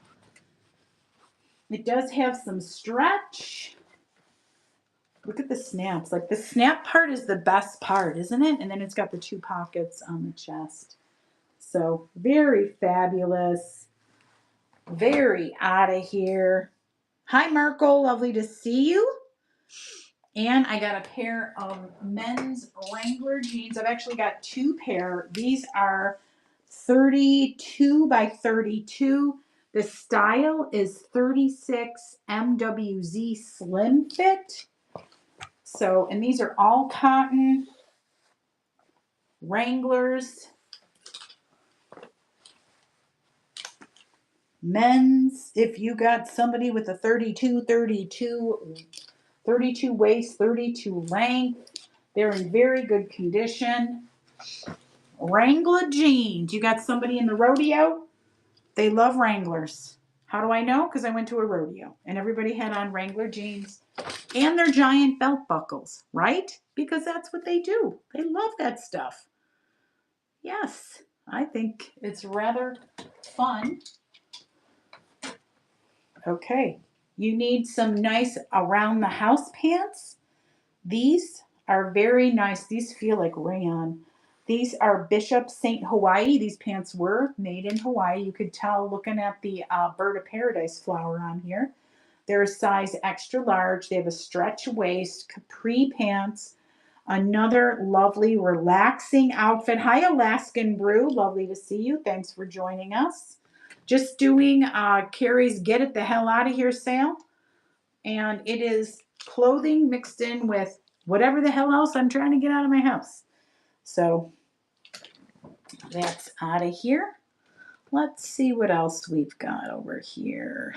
It does have some stretch. Look at the snaps. Like the snap part is the best part, isn't it? And then it's got the two pockets on the chest. So very fabulous. Very out of here. Hi, Marco. Lovely to see you. And I got a pair of men's Wrangler jeans. I've actually got two pair. These are 32 by 32. The style is 36 MWZ Slim Fit. So, and these are all cotton Wranglers. Men's, if you got somebody with a 32 waist, 32 length, they're in very good condition. Wrangler jeans. You got somebody in the rodeo? They love Wranglers. How do I know? Because I went to a rodeo and everybody had on Wrangler jeans and their giant belt buckles, right? Because that's what they do. They love that stuff. Yes, I think it's rather fun. Okay, you need some nice around the house pants. These are very nice. These feel like rayon. These are Bishop St. Hawaii. These pants were made in Hawaii. You could tell looking at the Bird of Paradise flower on here. They're a size extra large. They have a stretch waist, capri pants. Another lovely, relaxing outfit. Hi, Alaskan Brew. Lovely to see you. Thanks for joining us. Just doing Carrie's Get It the Hell Out of Here sale. And it is clothing mixed in with whatever the hell else I'm trying to get out of my house. So that's out of here. Let's see what else we've got over here.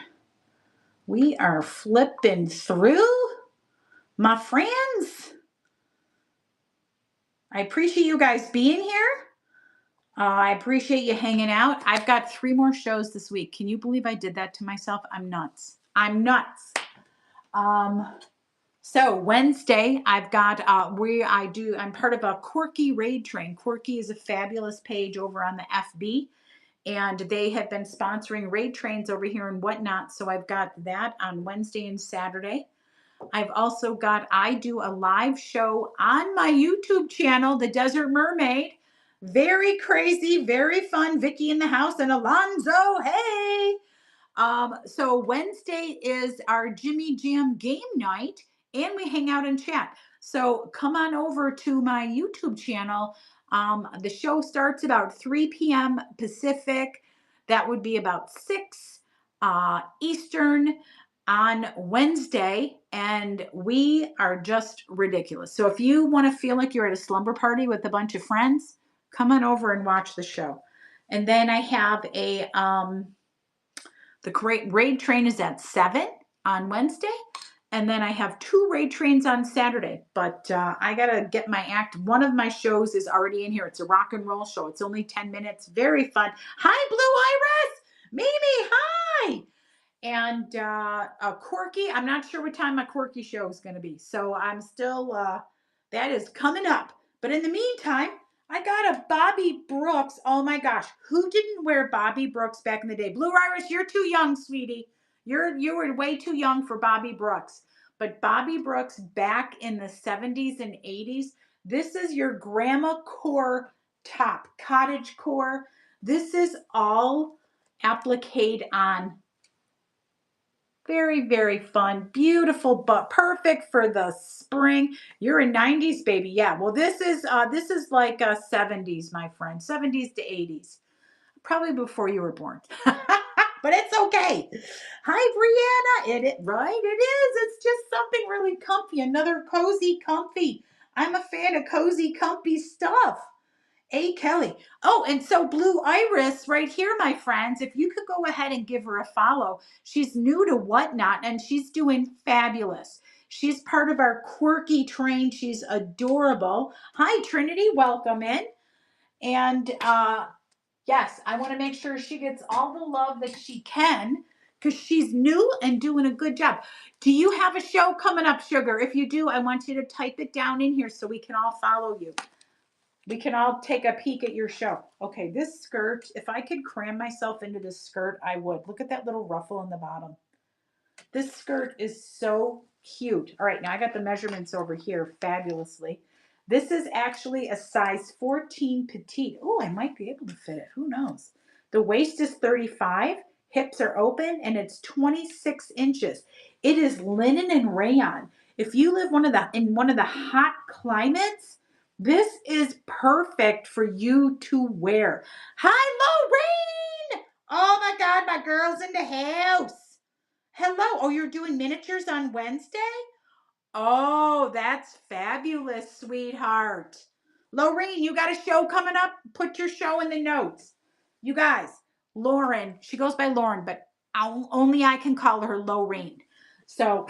We are flipping through, my friends. I appreciate you guys being here. I appreciate you hanging out. I've got 3 more shows this week. Can you believe I did that to myself? I'm nuts. I'm nuts. So Wednesday, I've got I'm part of a Quirky raid train. Quirky is a fabulous page over on the FB, and they have been sponsoring raid trains over here and whatnot. So I've got that on Wednesday and Saturday. I've also got, I do a live show on my YouTube channel, The Desert Mermaid. Very crazy, very fun. Vicky in the house and Alonzo. Hey. So Wednesday is our Jimmy Jam game night, and we hang out and chat. So come on over to my YouTube channel. The show starts about 3 p.m. Pacific. That would be about 6 Eastern on Wednesday, and we are just ridiculous. So if you want to feel like you're at a slumber party with a bunch of friends, come on over and watch the show. And then I have the raid train is at 7 on Wednesday. And then I have 2 raid trains on Saturday. But I got to get my act. One of my shows is already in here. It's a rock and roll show. It's only 10 minutes. Very fun. Hi, Blue Iris. Mimi, hi. And a Quirky. I'm not sure what time my Quirky show is going to be. So I'm still, that is coming up. But in the meantime, I got a Bobby Brooks. Oh my gosh, who didn't wear Bobby Brooks back in the day? Blue Iris, you're too young, sweetie. You were way too young for Bobby Brooks. But Bobby Brooks back in the 70s and 80s, this is your grandma core top, cottage core. This is all applique on. Very, very fun, beautiful, but perfect for the spring. You're a 90s baby. Yeah, well, this is like 70s, my friend, 70s to 80s, probably before you were born. But it's okay. Hi, Brianna. Right? It is. It's just something really comfy. Another cozy, comfy. I'm a fan of cozy, comfy stuff. A. Kelly. Oh, and so Blue Iris right here, my friends, if you could go ahead and give her a follow. She's new to Whatnot, and she's doing fabulous. She's part of our Quirky train. She's adorable. Hi, Trinity. Welcome in. And yes, I want to make sure she gets all the love that she can because she's new and doing a good job. Do you have a show coming up, Sugar? If you do, I want you to type it down in here so we can all follow you. We can all take a peek at your show. Okay, this skirt, if I could cram myself into this skirt, I would. Look at that little ruffle on the bottom. This skirt is so cute. All right, now I got the measurements over here fabulously. This is actually a size 14 petite. Oh, I might be able to fit it. Who knows? The waist is 35, hips are open, and it's 26 inches. It is linen and rayon. If you live in one of the hot climates, this is perfect for you to wear. Hi, Lorraine! Oh my God, my girl's in the house. Hello. Oh, you're doing miniatures on Wednesday? Oh, that's fabulous, sweetheart. Lorraine, you got a show coming up? Put your show in the notes. You guys, Lauren, she goes by Lauren, but only I can call her Lorraine. So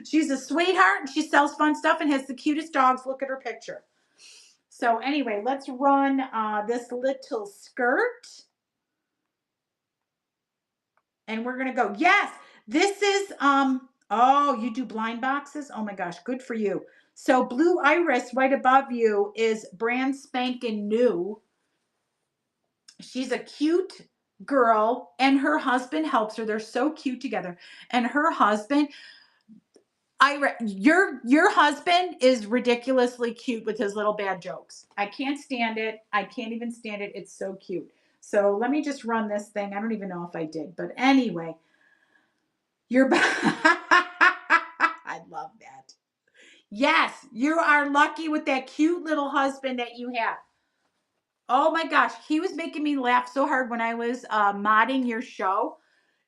she's a sweetheart and she sells fun stuff and has the cutest dogs. Look at her picture. So anyway, let's run this little skirt. And we're going to go. Yes, this is, oh, you do blind boxes? Oh my gosh, good for you. So Blue Iris right above you is brand spanking new. She's a cute girl and her husband helps her. They're so cute together. And her husband, Your husband is ridiculously cute with his little bad jokes. I can't stand it. I can't even stand it. It's so cute. So let me just run this thing. I don't even know if I did, but anyway, you're. I love that. Yes, you are lucky with that cute little husband that you have. Oh my gosh, he was making me laugh so hard when I was modding your show.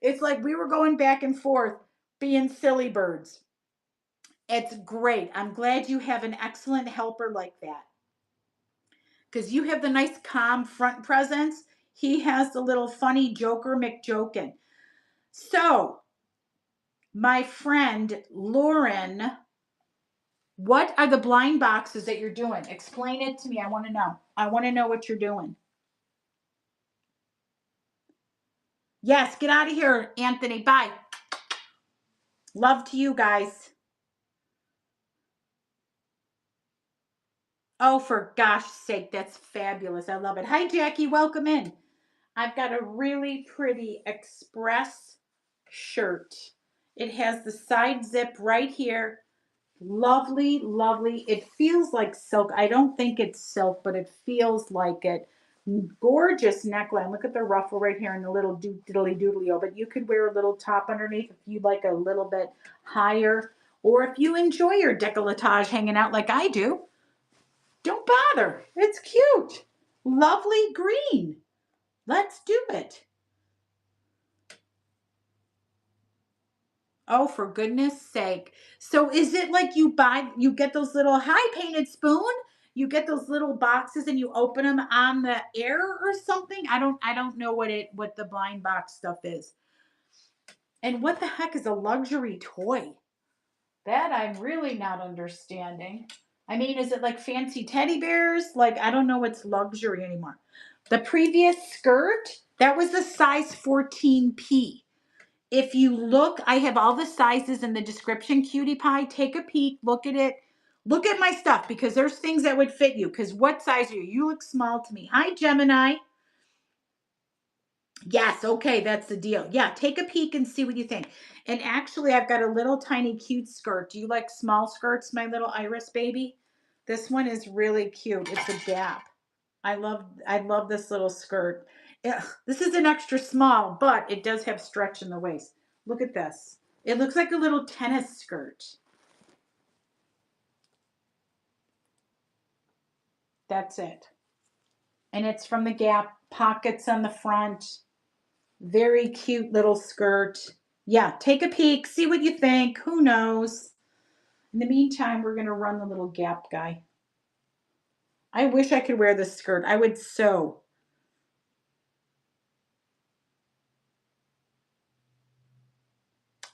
It's like we were going back and forth being silly birds. It's great. I'm glad you have an excellent helper like that. Because you have the nice calm front presence. He has the little funny Joker McJokin. So, my friend Lauren, what are the blind boxes that you're doing? Explain it to me. I want to know. I want to know what you're doing. Yes, get out of here, Anthony. Bye. Love to you guys. Oh, for gosh sake, that's fabulous. I love it. Hi, Jackie. Welcome in. I've got a really pretty express shirt. It has the side zip right here. Lovely, lovely. It feels like silk. I don't think it's silk, but it feels like it. Gorgeous neckline. Look at the ruffle right here and the little diddly doodly. But you could wear a little top underneath if you like a little bit higher, or if you enjoy your décolletage hanging out like I do. Don't bother. It's cute. Lovely green. Let's do it. Oh, for goodness sake. So is it like you get those little, hi, painted spoon? You get those little boxes and you open them on the air or something? I don't know what the blind box stuff is. And what the heck is a luxury toy? That I'm really not understanding. I mean, is it like fancy teddy bears? Like, I don't know what's luxury anymore. The previous skirt, that was a size 14P. If you look, I have all the sizes in the description, cutie pie. Take a peek, look at it. Look at my stuff because there's things that would fit you. Because what size are you? You look small to me. Hi, Gemini. Yes, okay, that's the deal. Yeah, take a peek and see what you think. And actually, I've got a little tiny cute skirt. Do you like small skirts, my little Iris baby? This one is really cute. It's a Gap. I love this little skirt. Yeah, this is an extra small, but it does have stretch in the waist. Look at this. It looks like a little tennis skirt. That's it. And it's from the Gap. Pockets on the front. Very cute little skirt. Yeah, take a peek, see what you think. Who knows? In the meantime, we're going to run the little Gap guy. I wish I could wear this skirt. I would sew.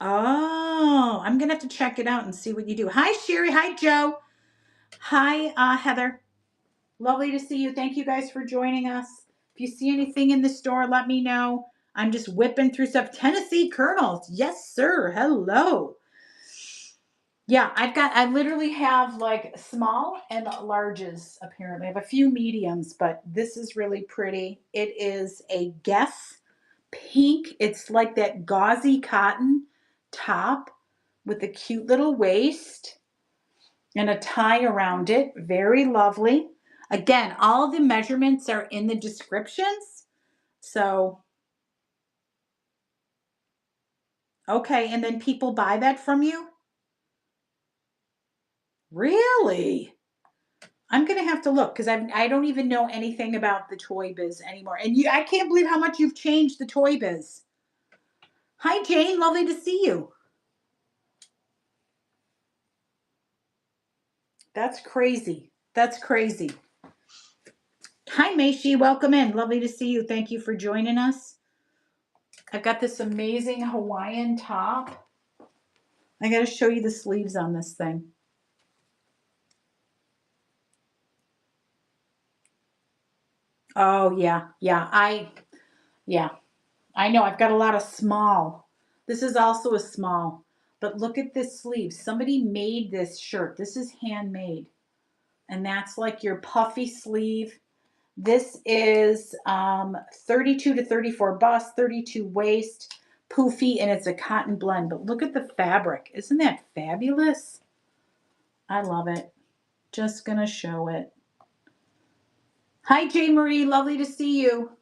Oh, I'm going to have to check it out and see what you do. Hi, Sherry. Hi, Joe. Hi, Heather. Lovely to see you. Thank you guys for joining us. If you see anything in the store, let me know. I'm just whipping through stuff. Tennessee Colonels. Yes, sir. Hello. Yeah, I literally have like small and larges apparently. I have a few mediums, but this is really pretty. It is a Guess pink. It's like that gauzy cotton top with a cute little waist and a tie around it. Very lovely. Again, all the measurements are in the descriptions. So, okay, and then people buy that from you? Really? I'm gonna have to look because I don't even know anything about the toy biz anymore. And I can't believe how much you've changed the toy biz. Hi Jane, lovely to see you. That's crazy. That's crazy. Hi Maishi, welcome in. Lovely to see you. Thank you for joining us. I've got this amazing Hawaiian top. I gotta show you the sleeves on this thing. Oh yeah. I know. I've got a lot of small. This is also a small. But look at this sleeve. Somebody made this shirt. This is handmade. And that's like your puffy sleeve. This is 32 to 34 bust, 32 waist, poofy, and it's a cotton blend. But look at the fabric. Isn't that fabulous? I love it. Just gonna show it. Hi, J. Marie. Lovely to see you.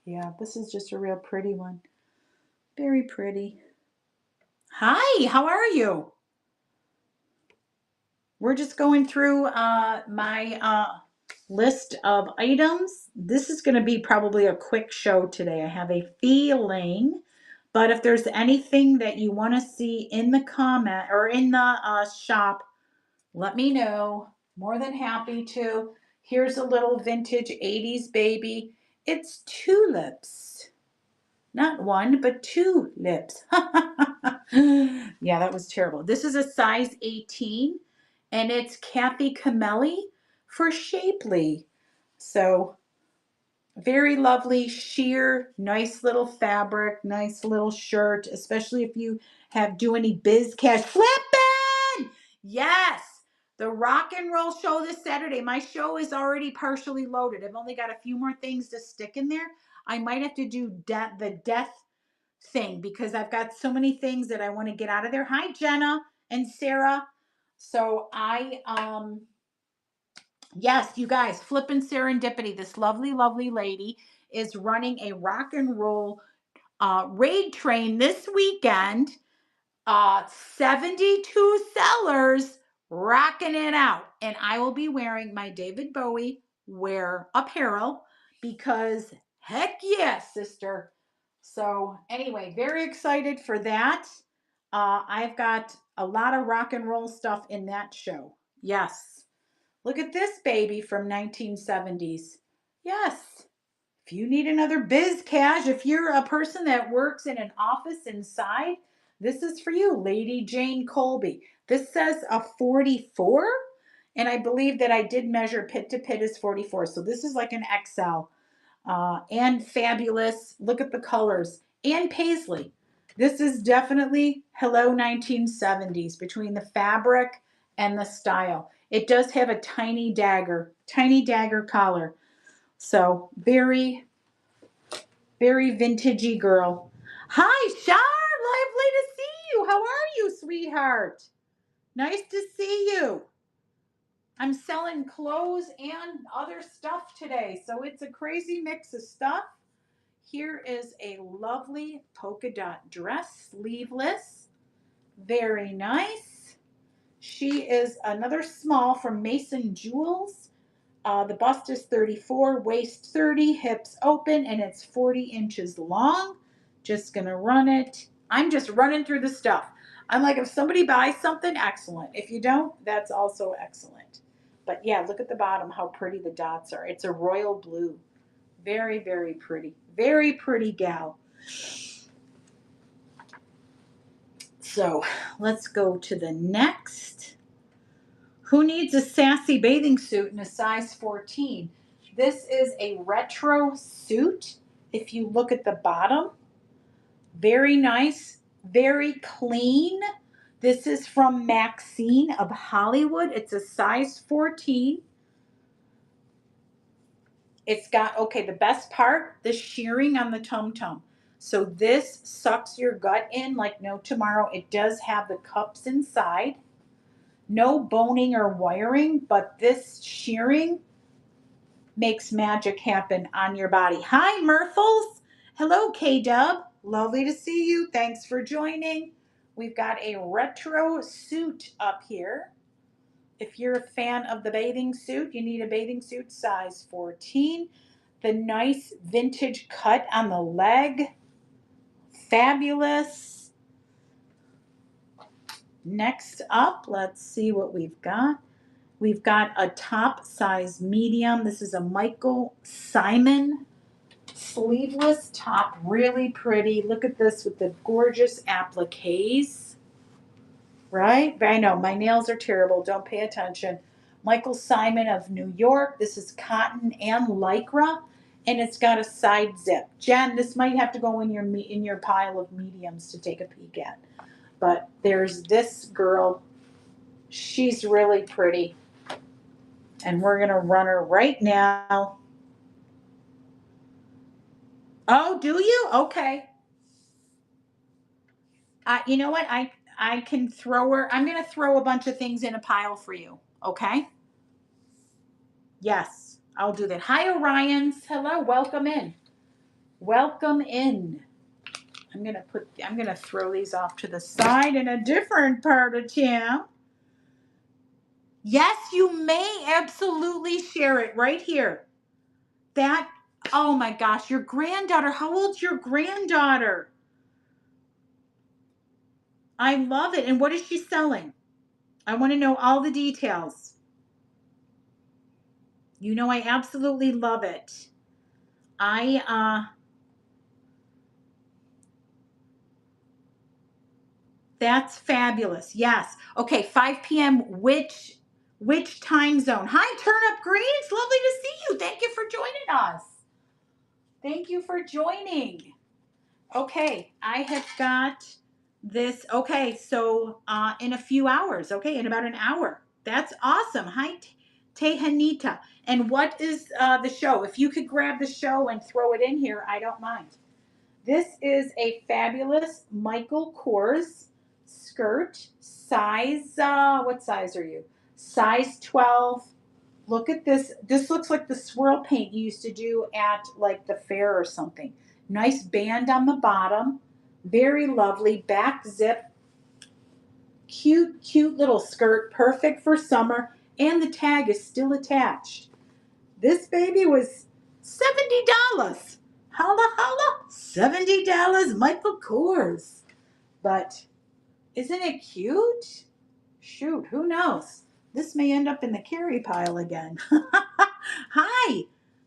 Yeah, this is just a real pretty one. Very pretty. Hi, how are you? We're just going through my list of items. This is going to be probably a quick show today. I have a feeling. But if there's anything that you want to see in the comment or in the shop, let me know. More than happy to. Here's a little vintage 80s baby. It's tulips. Not one, but two lips. Yeah, that was terrible. This is a size 18, and it's Kathy Camelli for Shapely. So very lovely, sheer, nice little fabric, nice little shirt, especially if you do any biz cash. Flippin'! Yes! The rock and roll show this Saturday. My show is already partially loaded. I've only got a few more things to stick in there. I might have to do the death thing because I've got so many things that I want to get out of there. Hi, Jenna and Sarah. So yes, you guys, Flippin' Serendipity, this lovely, lovely lady is running a rock and roll raid train this weekend. 72 sellers rocking it out. And I will be wearing my David Bowie wear apparel because heck yes, sister. So anyway, very excited for that. I've got a lot of rock and roll stuff in that show. Yes. Look at this baby from 1970s. Yes. If you need another biz cash, if you're a person that works in an office inside, this is for you, Lady Jane Colby. This says a 44, and I believe that I did measure pit to pit is 44. So this is like an XL. And fabulous. Look at the colors. And paisley. This is definitely Hello 1970s between the fabric and the style. It does have a tiny dagger collar. So very, very vintagey girl. Hi, Shar. Lovely to see you. How are you, sweetheart? Nice to see you. I'm selling clothes and other stuff today, so it's a crazy mix of stuff. Here is a lovely polka dot dress, sleeveless. Very nice. She is another small from Mason Jewels. The bust is 34, waist 30, hips open, and it's 40 inches long. Just going to run it. I'm just running through the stuff. I'm like, if somebody buys something, excellent. If you don't, that's also excellent. But yeah, look at the bottom, how pretty the dots are. It's a royal blue. Very, very pretty. Very pretty gal. So let's go to the next. Who needs a sassy bathing suit in a size 14? This is a retro suit. If you look at the bottom, very nice, very clean. This is from Maxine of Hollywood. It's a size 14. It's got, okay, the best part, the shearing on the tum-tum. So this sucks your gut in like no tomorrow. It does have the cups inside. No boning or wiring, but this shearing makes magic happen on your body. Hi, Murphles. Hello, K-Dub. Lovely to see you. Thanks for joining. We've got a retro suit up here. If you're a fan of the bathing suit, you need a bathing suit size 14. The nice vintage cut on the leg. Fabulous. Next up, let's see what we've got. We've got a top size medium. This is a Michael Simon sleeveless top. Really pretty. Look at this with the gorgeous appliques. Right? I know, my nails are terrible. Don't pay attention. Michael Simon of New York. This is cotton and lycra, and it's got a side zip. Jen, this might have to go in your pile of mediums to take a peek at. But there's this girl. She's really pretty. And we're going to run her right now. Oh, do you? Okay. You know what? I can throw her. I'm gonna throw a bunch of things in a pile for you. Okay. Yes, I'll do that. Hi, Orions. Hello. Welcome in. Welcome in. I'm gonna throw these off to the side in a different part of town. Yes, you may absolutely share it right here. That, oh my gosh, your granddaughter. How old's your granddaughter? I love it. And what is she selling? I want to know all the details. You know, I absolutely love it. I That's fabulous. Yes. Okay, 5 p.m. Which time zone? Hi, Turnip Greens. Lovely to see you. Thank you for joining us. Thank you for joining. Okay, I have got this. Okay, so in a few hours. Okay, in about an hour. That's awesome. Hi, Tehanita. And what is the show? If you could grab the show and throw it in here, I don't mind. This is a fabulous Michael Kors skirt. Size, what size are you? Size 12. Look at this. This looks like the swirl paint you used to do at like the fair or something. Nice band on the bottom. Very lovely. Back zip. Cute, cute little skirt. Perfect for summer. And the tag is still attached. This baby was $70. Holla, holla. $70 Michael Kors. But isn't it cute? Shoot, who knows? This may end up in the carry pile again. Hi,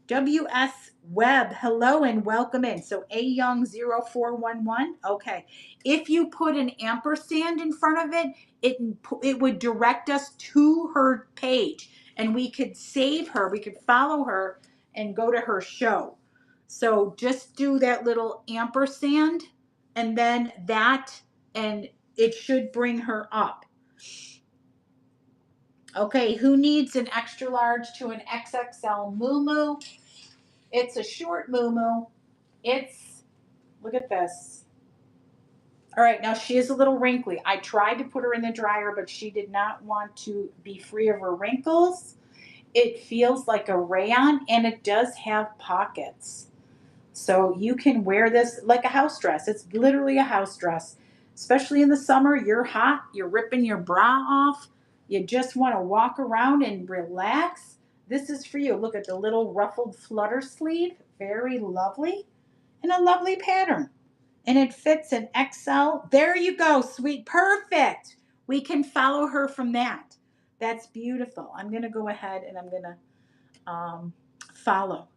WS Web. Hello and welcome in. So A Young 0411. Okay. If you put an ampersand in front of it, it would direct us to her page and we could save her. We could follow her and go to her show. So just do that little ampersand and then that, and it should bring her up. Okay, who needs an extra large to an XXL muumuu? It's a short muumuu. It's, look at this. All right, now she is a little wrinkly. I tried to put her in the dryer, but she did not want to be free of her wrinkles. It feels like a rayon and it does have pockets. So you can wear this like a house dress. It's literally a house dress. Especially in the summer, you're hot, you're ripping your bra off, you just want to walk around and relax. This is for you. Look at the little ruffled flutter sleeve. Very lovely. And a lovely pattern. And it fits an XL. There you go, sweet. Perfect. We can follow her from that. That's beautiful. I'm going to go ahead and I'm going to follow.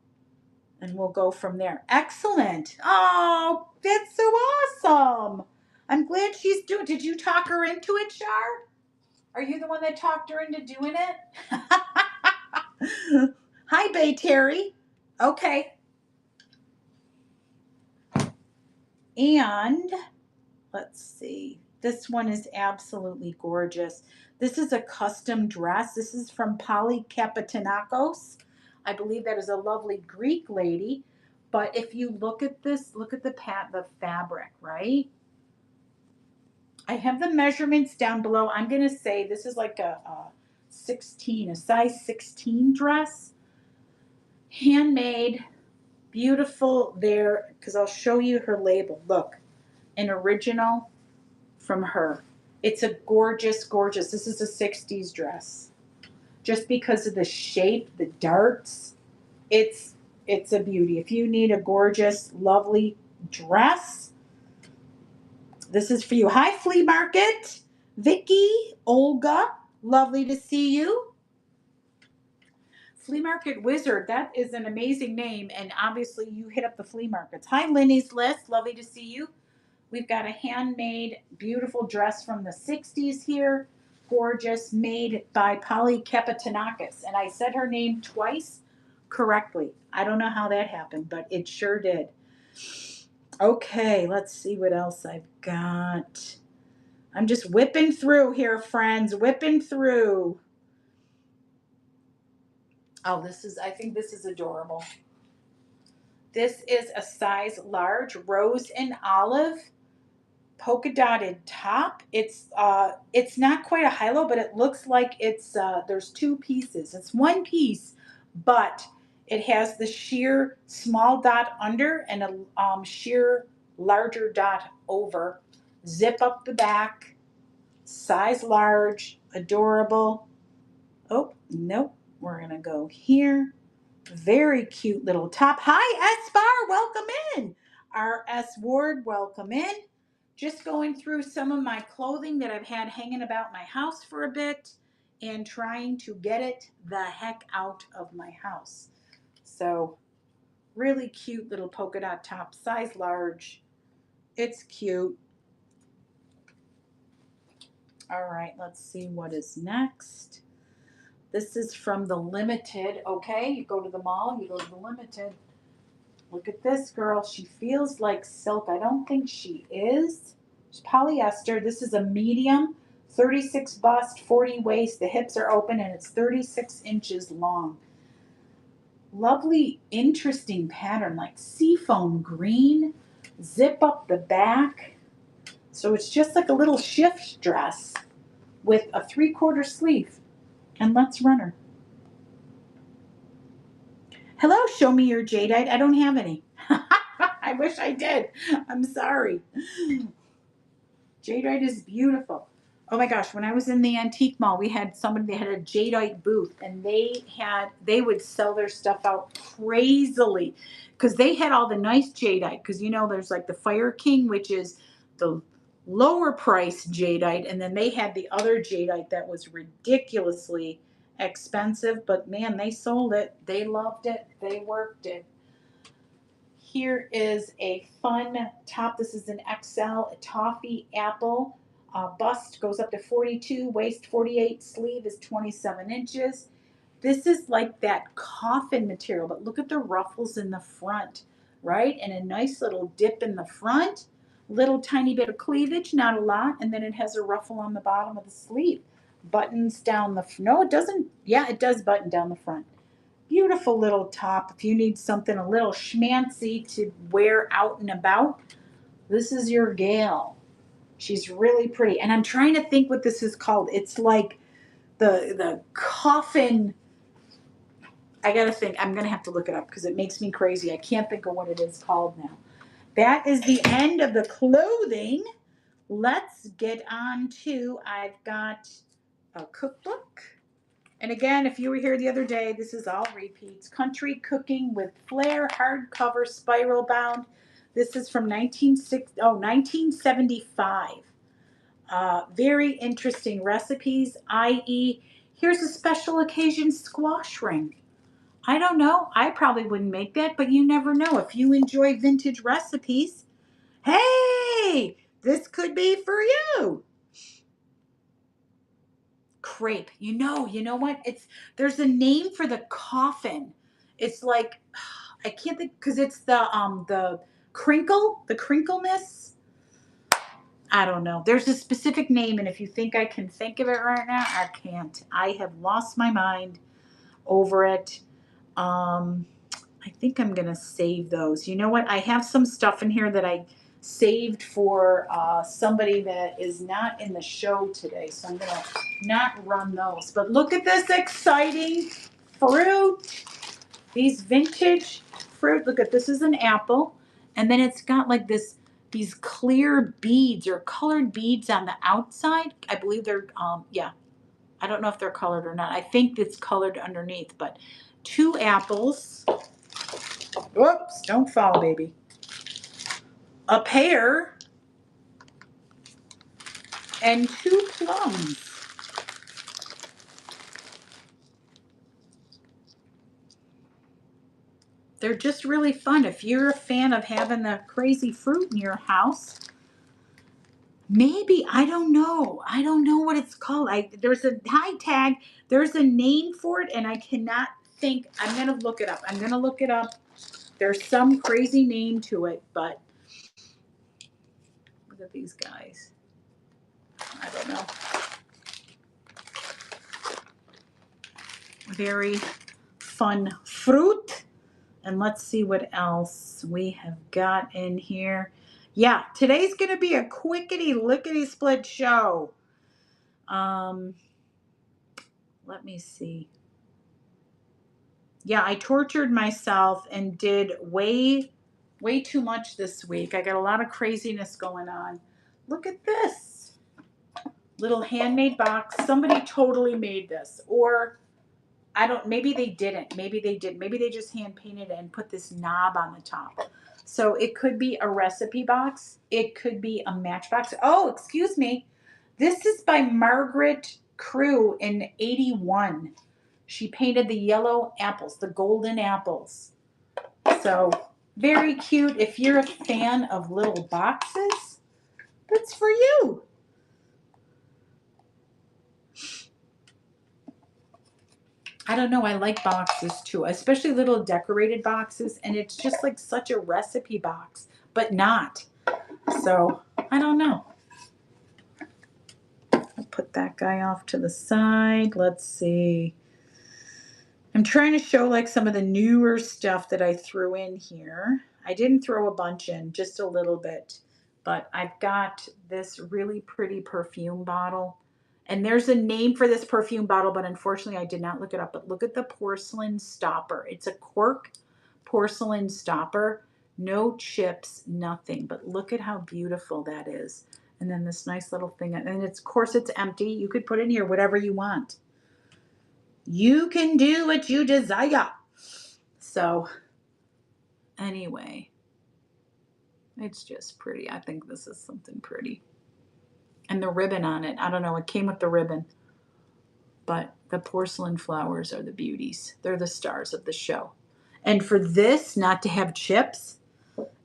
And we'll go from there. Excellent. Oh, that's so awesome. I'm glad she's doing. Did you talk her into it, Char? Are you the one that talked her into doing it? Hi, Bay Terry. Okay. And let's see. This one is absolutely gorgeous. This is a custom dress. This is from Polly Kapitanakos. I believe that is a lovely Greek lady. But if you look at this, look at the fabric, right? I have the measurements down below. I'm going to say this is like a 16, a size 16 dress. Handmade, beautiful there, because I'll show you her label. Look, an original from her. It's a gorgeous, gorgeous. This is a 60s dress. Just because of the shape, the darts, it's a beauty. If you need a gorgeous, lovely dress, this is for you. Hi, Flea Market. Vicky, Olga, lovely to see you. Flea Market Wizard, that is an amazing name, and obviously you hit up the flea markets. Hi, Lenny's List, lovely to see you. We've got a handmade, beautiful dress from the 60s here. Gorgeous, made by Polly Kapitanakis. And I said her name twice correctly. I don't know how that happened, but it sure did. Okay, let's see what else I've got. I'm just whipping through here, friends. Whipping through. Oh, I think this is adorable. This is a size large, rose and olive, polka dotted top. It's not quite a high-low, but it looks like there's two pieces. It's one piece, but it has the sheer small dot under and a sheer larger dot over. Zip up the back, size large, adorable. Oh, nope. We're gonna go here. Very cute little top. Hi, S Bar, welcome in. R.S. Ward, welcome in. Just going through some of my clothing that I've had hanging about my house for a bit and trying to get it the heck out of my house. So, really cute little polka dot top, size large. It's cute. All right, let's see what is next. This is from the Limited. Okay, you go to the mall, you go to the Limited. Look at this girl. She feels like silk. I don't think she is. It's polyester. This is a medium, 36 bust, 40 waist. The hips are open and it's 36 inches long. Lovely, interesting pattern, like seafoam green. Zip up the back. So it's just like a little shift dress with a 3/4 sleeve. And let's run her. Hello, show me your jadeite. I don't have any. I wish I did. I'm sorry. Jadeite is beautiful. Oh my gosh, when I was in the antique mall, we had somebody that had a jadeite booth and they would sell their stuff out crazily because they had all the nice jadeite, because there's like the Fire King, which is the lower price jadeite, and then they had the other jadeite that was ridiculously expensive, but man, they sold it. They loved it. They worked it. Here is a fun top. This is an XL, a toffee apple. Bust goes up to 42, waist 48, sleeve is 27 inches. This is like that coffin material, but look at the ruffles in the front, right? And a nice little dip in the front, little tiny bit of cleavage, not a lot, and then it has a ruffle on the bottom of the sleeve. Buttons down no, it doesn't. Yeah, it does button down the front. Beautiful little top. If you need something a little schmancy to wear out and about, this is your gal. She's really pretty. And I'm trying to think what this is called. It's like the coffin. I gotta think. I'm gonna have to look it up because it makes me crazy. I can't think of what it is called now. That is the end of the clothing. Let's get on to, I've got a cookbook. And again, if you were here the other day, this is all repeats. Country Cooking with Flair, hardcover, spiral bound. This is from 1975. Very interesting recipes, i.e., here's a special occasion squash ring. I don't know. I probably wouldn't make that, but you never know. If you enjoy vintage recipes, hey, this could be for you. Crepe. You know what? There's a name for the coffin. It's like I can't think because it's the crinkleness. I don't know. There's a specific name, and if you think I can think of it right now, I can't. I have lost my mind over it. I think I'm gonna save those. You know what? I have some stuff in here that I saved for somebody that is not in the show today, so I'm gonna not run those. But look at this exciting fruit. These vintage fruit. Look at this is an apple, and then it's got like these clear beads or colored beads on the outside. I believe they're yeah. I don't know if they're colored or not. I think it's colored underneath, but 2 apples. Whoops, don't fall, baby. A pear and 2 plums. They're just really fun. If you're a fan of having the crazy fruit in your house, maybe, I don't know. I don't know what it's called. There's a high tag. There's a name for it, and I cannot think. I'm going to look it up. There's some crazy name to it, but look at these guys. I don't know. Very fun fruit. And let's see what else we have got in here. Yeah, today's going to be a quickety lickety split show. Um, let me see. Yeah, I tortured myself and did way too much this week. I got a lot of craziness going on. Look at this little handmade box. Somebody totally made this, or I don't, maybe they didn't. Maybe they did. Maybe they just hand painted it and put this knob on the top. So it could be a recipe box. It could be a matchbox. Oh, excuse me. This is by Margaret Crew in 81. She painted the yellow apples, the golden apples. So very cute. If you're a fan of little boxes, that's for you. I don't know. I like boxes too, especially little decorated boxes. And it's just like such a recipe box, but not. So I don't know. I'll put that guy off to the side. Let's see. I'm trying to show like some of the newer stuff that I threw in here. I didn't throw a bunch in, just a little bit. But I've got this really pretty perfume bottle. And there's a name for this perfume bottle, but unfortunately I did not look it up. But look at the porcelain stopper. It's a cork porcelain stopper. No chips, nothing. But look at how beautiful that is. And then this nice little thing. And it's, of course, it's empty. You could put in here whatever you want. You can do what you desire. So, anyway, it's just pretty. I think this is something pretty. And the ribbon on it, I don't know, it came with the ribbon. But the porcelain flowers are the beauties. They're the stars of the show. And for this not to have chips,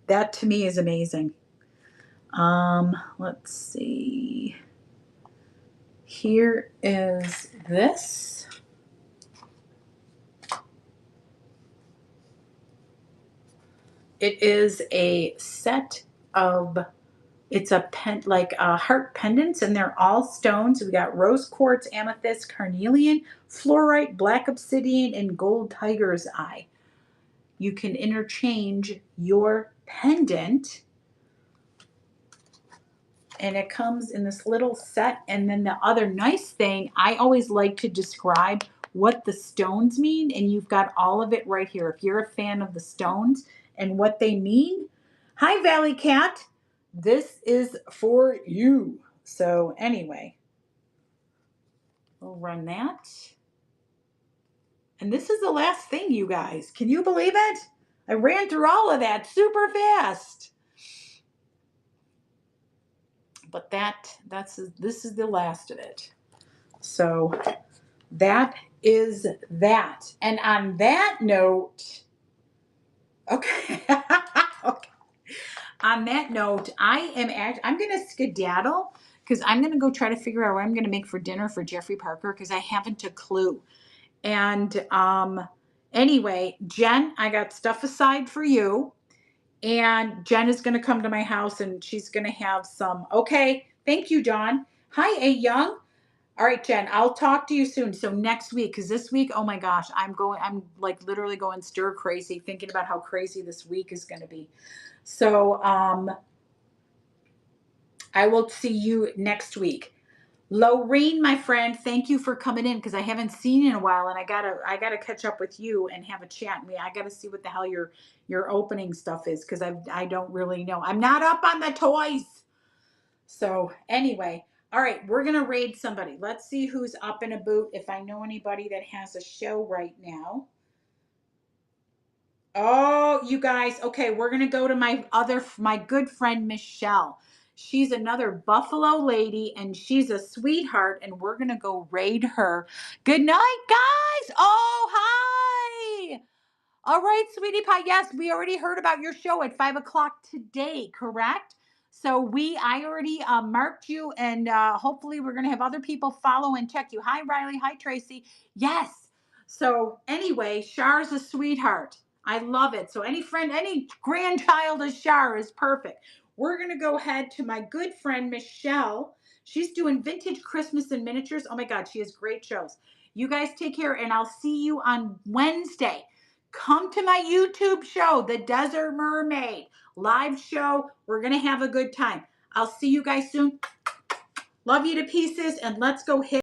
that to me is amazing. Let's see. Here is this. It is a set of, it's a heart pendants, and they're all stones. We got rose quartz, amethyst, carnelian, fluorite, black obsidian, and gold tiger's eye. You can interchange your pendant, and it comes in this little set. And then the other nice thing, I always like to describe what the stones mean, and you've got all of it right here. If you're a fan of the stones and what they mean, hi Valley Cat, this is for you. So anyway, we'll run that. And this is the last thing, you guys. Can you believe it? I ran through all of that super fast. But this is the last of it. So that is that. And on that note, okay. Okay. On that note, I'm going to skedaddle because I'm going to go try to figure out what I'm going to make for dinner for Jeffrey Parker because I haven't a clue. And anyway, Jen, I got stuff aside for you. And Jen is going to come to my house and she's going to have some. Okay. Thank you, Dawn. Hi, A Young. All right, Jen, I'll talk to you soon. So next week, because this week, oh my gosh, I'm like literally going stir crazy thinking about how crazy this week is going to be. So I will see you next week. Lorene, my friend, thank you for coming in because I haven't seen you in a while, and I gotta catch up with you and have a chat. I gotta see what the hell your opening stuff is because I don't really know. I'm not up on the toys. So anyway, all right, we're gonna raid somebody. Let's see who's up and about. If I know anybody that has a show right now. Oh, you guys. Okay, we're going to go to my good friend, Michelle. She's another Buffalo lady and she's a sweetheart and we're going to go raid her. Good night, guys. Oh, hi. All right, sweetie pie. Yes, we already heard about your show at 5:00 today, correct? So I already marked you, and hopefully we're going to have other people follow and check you. Hi, Riley. Hi, Tracy. Yes. So anyway, Char's a sweetheart. I love it. So any grandchild of Char is perfect. We're going to go ahead to my good friend, Michelle. She's doing vintage Christmas and miniatures. Oh my God, she has great shows. You guys take care, and I'll see you on Wednesday. come to my YouTube show, The Desert Mermaid live show. We're going to have a good time. I'll see you guys soon. Love you to pieces, and let's go hit